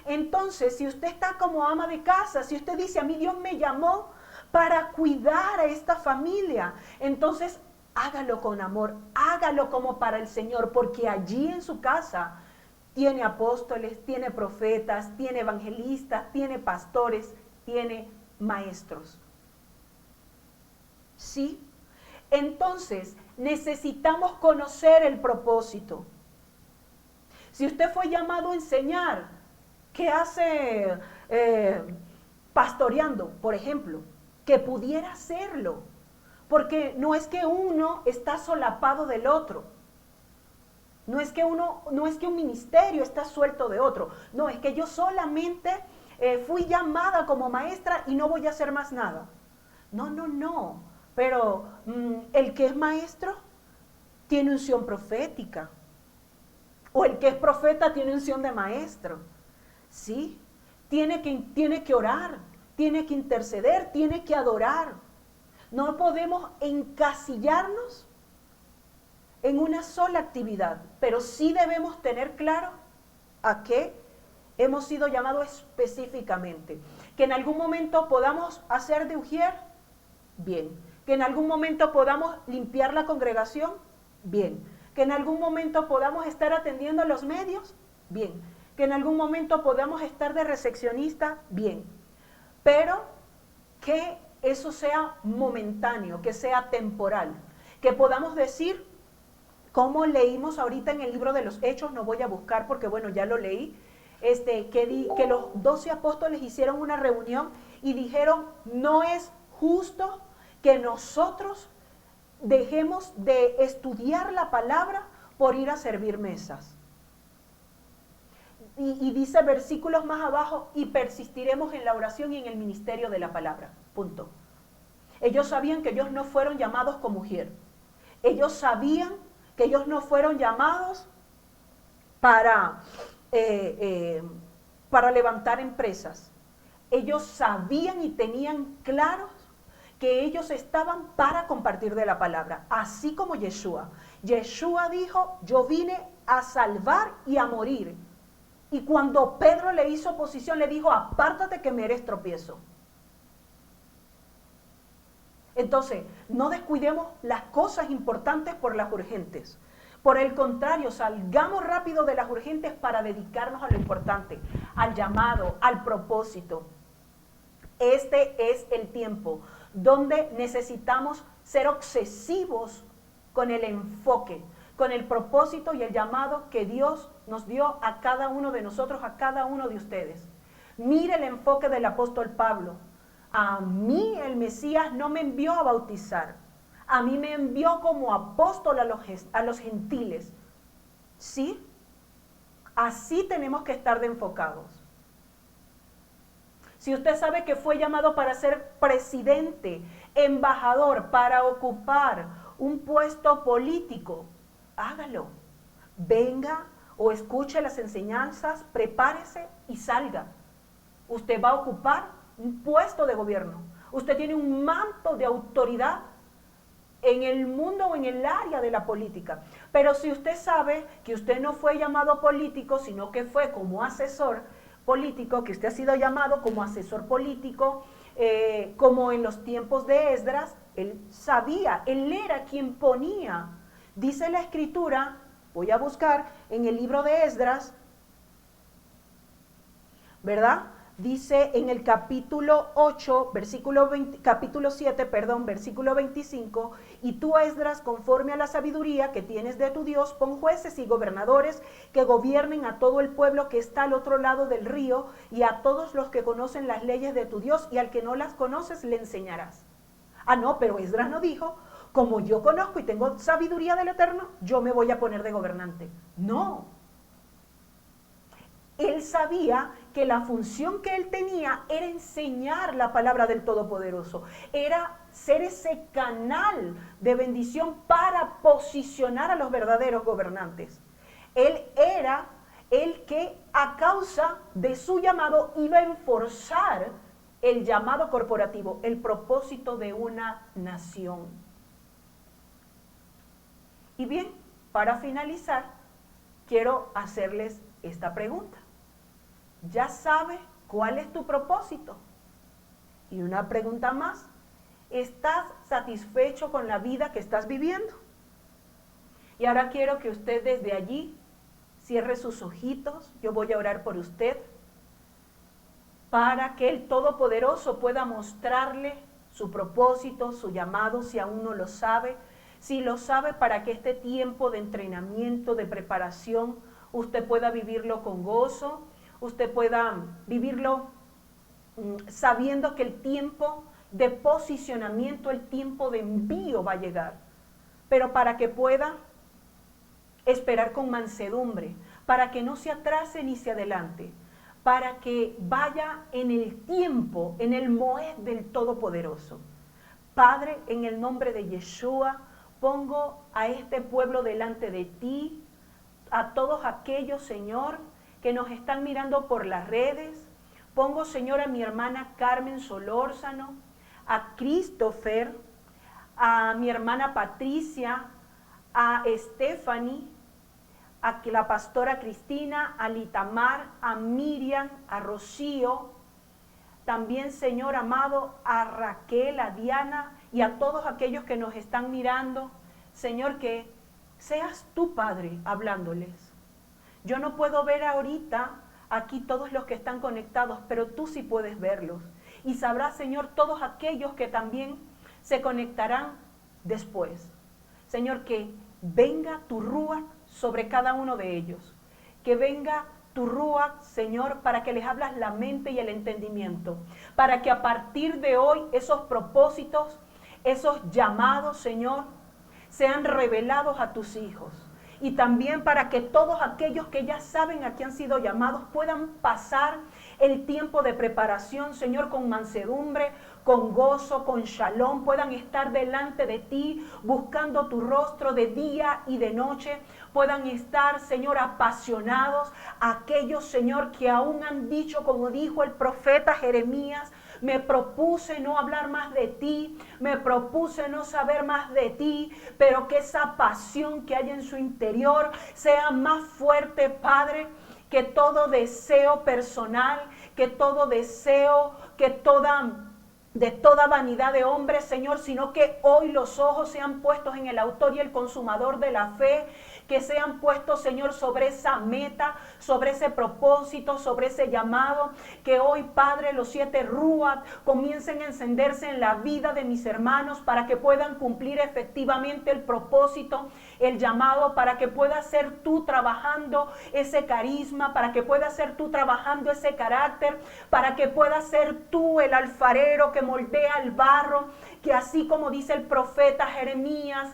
Entonces, si usted está como ama de casa, si usted dice, a mí Dios me llamó para cuidar a esta familia, entonces hágalo con amor, hágalo como para el Señor, porque allí en su casa tiene apóstoles, tiene profetas, tiene evangelistas, tiene pastores, tiene maestros. ¿Sí? Entonces, necesitamos conocer el propósito. Si usted fue llamado a enseñar, ¿qué hace pastoreando, por ejemplo? Que pudiera hacerlo, porque no es que uno está solapado del otro, no es que un ministerio está suelto de otro, no, es que yo solamente fui llamada como maestra y no voy a hacer más nada. No, pero el que es maestro tiene unción profética, o el que es profeta tiene unción de maestro. ¿Sí? Tiene que orar, tiene que interceder, tiene que adorar. No podemos encasillarnos en una sola actividad, pero sí debemos tener claro a qué hemos sido llamados específicamente. Que en algún momento podamos hacer de ujier, bien. Que en algún momento podamos limpiar la congregación, bien. Que en algún momento podamos estar atendiendo a los medios, bien. Que en algún momento podamos estar de recepcionista, bien, pero que eso sea momentáneo, que sea temporal, que podamos decir, como leímos ahorita en el libro de los Hechos, no voy a buscar porque bueno, ya lo leí, que los 12 apóstoles hicieron una reunión y dijeron, no es justo que nosotros dejemos de estudiar la palabra por ir a servir mesas. Y dice versículos más abajo, y persistiremos en la oración y en el ministerio de la palabra, punto. Ellos sabían que ellos no fueron llamados como mujer. Ellos sabían que ellos no fueron llamados para levantar empresas. Ellos sabían y tenían claros que ellos estaban para compartir de la palabra, así como Yeshua. Yeshua dijo, yo vine a salvar y a morir. Y cuando Pedro le hizo oposición, le dijo, apártate que me eres tropiezo. Entonces, no descuidemos las cosas importantes por las urgentes. Por el contrario, salgamos rápido de las urgentes para dedicarnos a lo importante, al llamado, al propósito. Este es el tiempo donde necesitamos ser obsesivos con el enfoque, con el propósito y el llamado que Dios nos dio a cada uno de nosotros, a cada uno de ustedes. Mire el enfoque del apóstol Pablo. A mí el Mesías no me envió a bautizar, a mí me envió como apóstol a los gentiles. ¿Sí? Así tenemos que estar de enfocados. Si usted sabe que fue llamado para ser presidente, embajador, para ocupar un puesto político, hágalo. Venga o escuche las enseñanzas, prepárese y salga. Usted va a ocupar un puesto de gobierno. Usted tiene un manto de autoridad en el mundo o en el área de la política. Pero si usted sabe que usted no fue llamado político, sino que fue como asesor político, que usted ha sido llamado como asesor político, como en los tiempos de Esdras, él sabía, él era quien ponía. Dice la Escritura, voy a buscar en el libro de Esdras, ¿verdad? Dice en el capítulo 8, capítulo 7, versículo 25, y tú, Esdras, conforme a la sabiduría que tienes de tu Dios, pon jueces y gobernadores que gobiernen a todo el pueblo que está al otro lado del río y a todos los que conocen las leyes de tu Dios, y al que no las conoces le enseñarás. Ah, no, pero Esdras no dijo, como yo conozco y tengo sabiduría del Eterno, yo me voy a poner de gobernante. No. Él sabía que la función que él tenía era enseñar la palabra del Todopoderoso, era ser ese canal de bendición para posicionar a los verdaderos gobernantes. Él era el que a causa de su llamado iba a enforzar el llamado corporativo, el propósito de una nación. Y bien, para finalizar, quiero hacerles esta pregunta. ¿Ya sabe cuál es tu propósito? Y una pregunta más, ¿estás satisfecho con la vida que estás viviendo? Y ahora quiero que usted desde allí cierre sus ojitos, yo voy a orar por usted, para que el Todopoderoso pueda mostrarle su propósito, su llamado, si aún no lo sabe. Si lo sabe, para que este tiempo de entrenamiento, de preparación, usted pueda vivirlo con gozo, usted pueda vivirlo sabiendo que el tiempo de posicionamiento, el tiempo de envío va a llegar. Pero para que pueda esperar con mansedumbre, para que no se atrase ni se adelante, para que vaya en el tiempo, en el moed del Todopoderoso. Padre, en el nombre de Yeshua, pongo a este pueblo delante de ti, a todos aquellos, Señor, que nos están mirando por las redes. Pongo, Señor, a mi hermana Carmen Solórzano, a Christopher, a mi hermana Patricia, a Stephanie, a la pastora Cristina, a Litamar, a Miriam, a Rocío, también, Señor amado, a Raquel, a Diana y a todos aquellos que nos están mirando. Señor, que seas tú, Padre, hablándoles. Yo no puedo ver ahorita aquí todos los que están conectados, pero tú sí puedes verlos. Y sabrás, Señor, todos aquellos que también se conectarán después. Señor, que venga tu Rúa sobre cada uno de ellos. Que venga tu Rúa, Señor, para que les hablas la mente y el entendimiento. Para que a partir de hoy esos propósitos, esos llamados, Señor, sean revelados a tus hijos. Y también para que todos aquellos que ya saben a qué han sido llamados puedan pasar el tiempo de preparación, Señor, con mansedumbre, con gozo, con shalom, puedan estar delante de ti buscando tu rostro de día y de noche, puedan estar, Señor, apasionados, aquellos, Señor, que aún han dicho, como dijo el profeta Jeremías, me propuse no hablar más de ti, me propuse no saber más de ti, pero que esa pasión que hay en su interior sea más fuerte, Padre, que todo deseo personal, que todo deseo, de toda vanidad de hombre, Señor, sino que hoy los ojos sean puestos en el autor y el consumador de la fe, que sean puestos, Señor, sobre esa meta, sobre ese propósito, sobre ese llamado, que hoy, Padre, los 7 Ruat comiencen a encenderse en la vida de mis hermanos para que puedan cumplir efectivamente el propósito, el llamado, para que puedas ser tú trabajando ese carisma, para que puedas ser tú trabajando ese carácter, para que puedas ser tú el alfarero que moldea el barro, que así como dice el profeta Jeremías,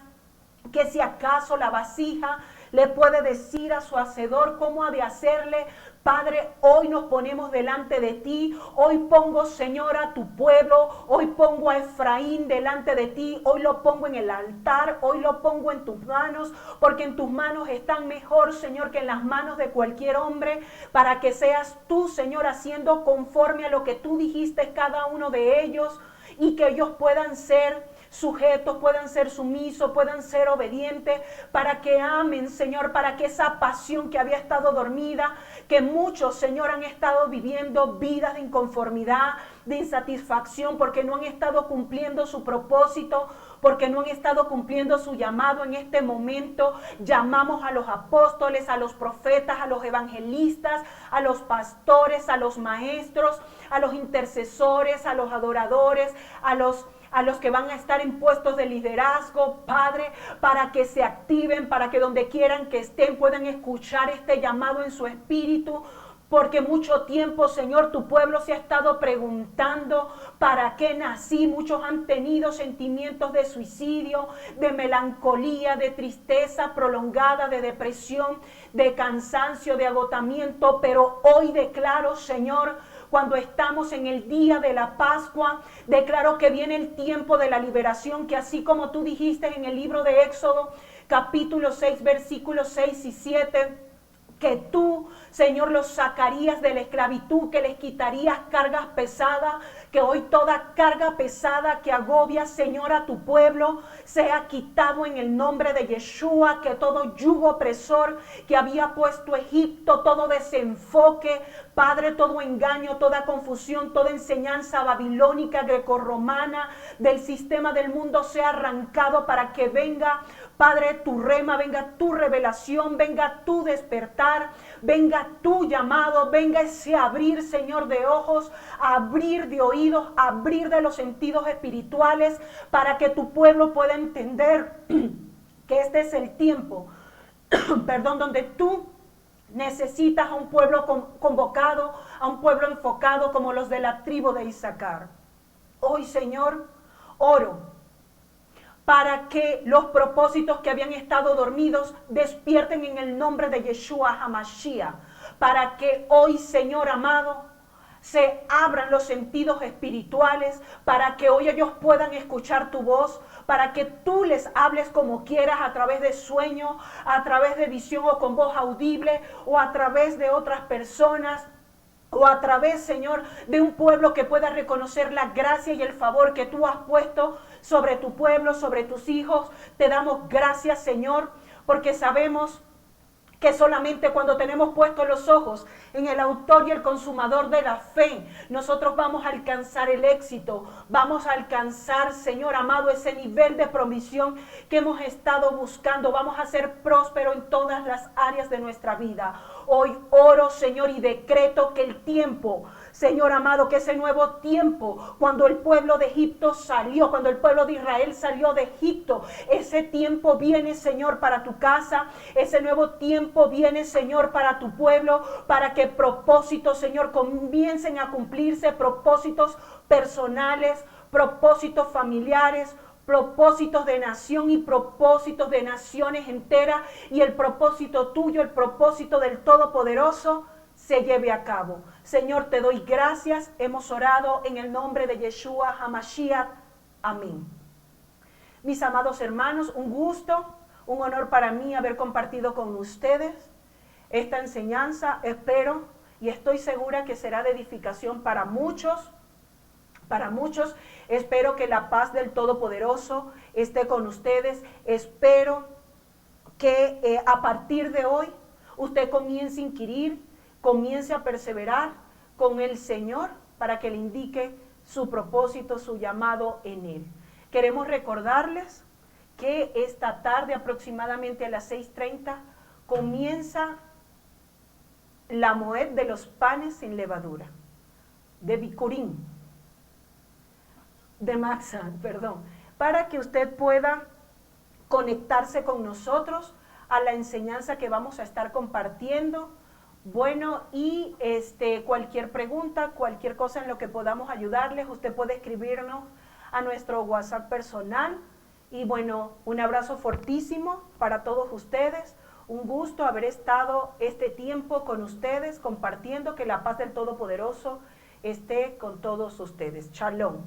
que si acaso la vasija le puede decir a su hacedor cómo ha de hacerle. Padre, hoy nos ponemos delante de ti, hoy pongo, Señor, a tu pueblo, hoy pongo a Efraín delante de ti, hoy lo pongo en el altar, hoy lo pongo en tus manos, porque en tus manos están mejor, Señor, que en las manos de cualquier hombre, para que seas tú, Señor, haciendo conforme a lo que tú dijiste cada uno de ellos, y que ellos puedan ser sujetos, puedan ser sumisos, puedan ser obedientes, para que amen, Señor, para que esa pasión que había estado dormida, que muchos, Señor, han estado viviendo vidas de inconformidad, de insatisfacción, porque no han estado cumpliendo su propósito, porque no han estado cumpliendo su llamado en este momento. Llamamos a los apóstoles, a los profetas, a los evangelistas, a los pastores, a los maestros, a los intercesores, a los adoradores, a los que van a estar en puestos de liderazgo, Padre, para que se activen, para que donde quieran que estén puedan escuchar este llamado en su espíritu. Porque mucho tiempo, Señor, tu pueblo se ha estado preguntando ¿para qué nací? Muchos han tenido sentimientos de suicidio, de melancolía, de tristeza prolongada, de depresión, de cansancio, de agotamiento. Pero hoy declaro, Señor, cuando estamos en el día de la Pascua, declaro que viene el tiempo de la liberación, que así como tú dijiste en el libro de Éxodo, capítulo 6, versículos 6 y 7, que tú, Señor, los sacarías de la esclavitud, que les quitarías cargas pesadas, que hoy toda carga pesada que agobia, Señor, a tu pueblo, sea quitado en el nombre de Yeshua, que todo yugo opresor que había puesto Egipto, todo desenfoque, Padre, todo engaño, toda confusión, toda enseñanza babilónica, grecorromana, del sistema del mundo sea arrancado para que venga, Padre, tu rema, venga tu revelación, venga tu despertar, venga tu llamado, venga ese abrir, Señor, de ojos, abrir de oídos, abrir de los sentidos espirituales, para que tu pueblo pueda entender que este es el tiempo, perdón, donde tú necesitas a un pueblo convocado, a un pueblo enfocado como los de la tribu de Isaacar. Hoy, Señor, oro para que los propósitos que habían estado dormidos despierten en el nombre de Yeshua HaMashiach, para que hoy, Señor amado, se abran los sentidos espirituales, para que hoy ellos puedan escuchar tu voz, para que tú les hables como quieras, a través de sueños, a través de visión o con voz audible, o a través de otras personas, o a través, Señor, de un pueblo que pueda reconocer la gracia y el favor que tú has puesto sobre tu pueblo, sobre tus hijos. Te damos gracias, Señor, porque sabemos que solamente cuando tenemos puestos los ojos en el autor y el consumador de la fe, nosotros vamos a alcanzar el éxito, vamos a alcanzar, Señor amado, ese nivel de provisión que hemos estado buscando, vamos a ser prósperos en todas las áreas de nuestra vida. Hoy oro, Señor, y decreto que el tiempo, Señor amado, que ese nuevo tiempo, cuando el pueblo de Egipto salió, cuando el pueblo de Israel salió de Egipto, ese tiempo viene, Señor, para tu casa, ese nuevo tiempo viene, Señor, para tu pueblo, para que propósitos, Señor, comiencen a cumplirse, propósitos personales, propósitos familiares, propósitos de nación y propósitos de naciones enteras, y el propósito tuyo, el propósito del Todopoderoso, se lleve a cabo. Señor, te doy gracias. Hemos orado en el nombre de Yeshua HaMashiach. Amén. Mis amados hermanos, un gusto, un honor para mí haber compartido con ustedes esta enseñanza. Espero y estoy segura que será de edificación para muchos. Para muchos, espero que la paz del Todopoderoso esté con ustedes. Espero que a partir de hoy usted comience a inquirir, comience a perseverar con el Señor para que le indique su propósito, su llamado en Él. Queremos recordarles que esta tarde, aproximadamente a las 6:30, comienza la Moed de los panes sin levadura, de Bikurim, de Matzah, perdón, para que usted pueda conectarse con nosotros a la enseñanza que vamos a estar compartiendo. Bueno, y cualquier pregunta, cualquier cosa en lo que podamos ayudarles, usted puede escribirnos a nuestro WhatsApp personal. Y bueno, un abrazo fortísimo para todos ustedes, Un gusto haber estado este tiempo con ustedes, compartiendo. Que la paz del Todopoderoso esté con todos ustedes. Shalom.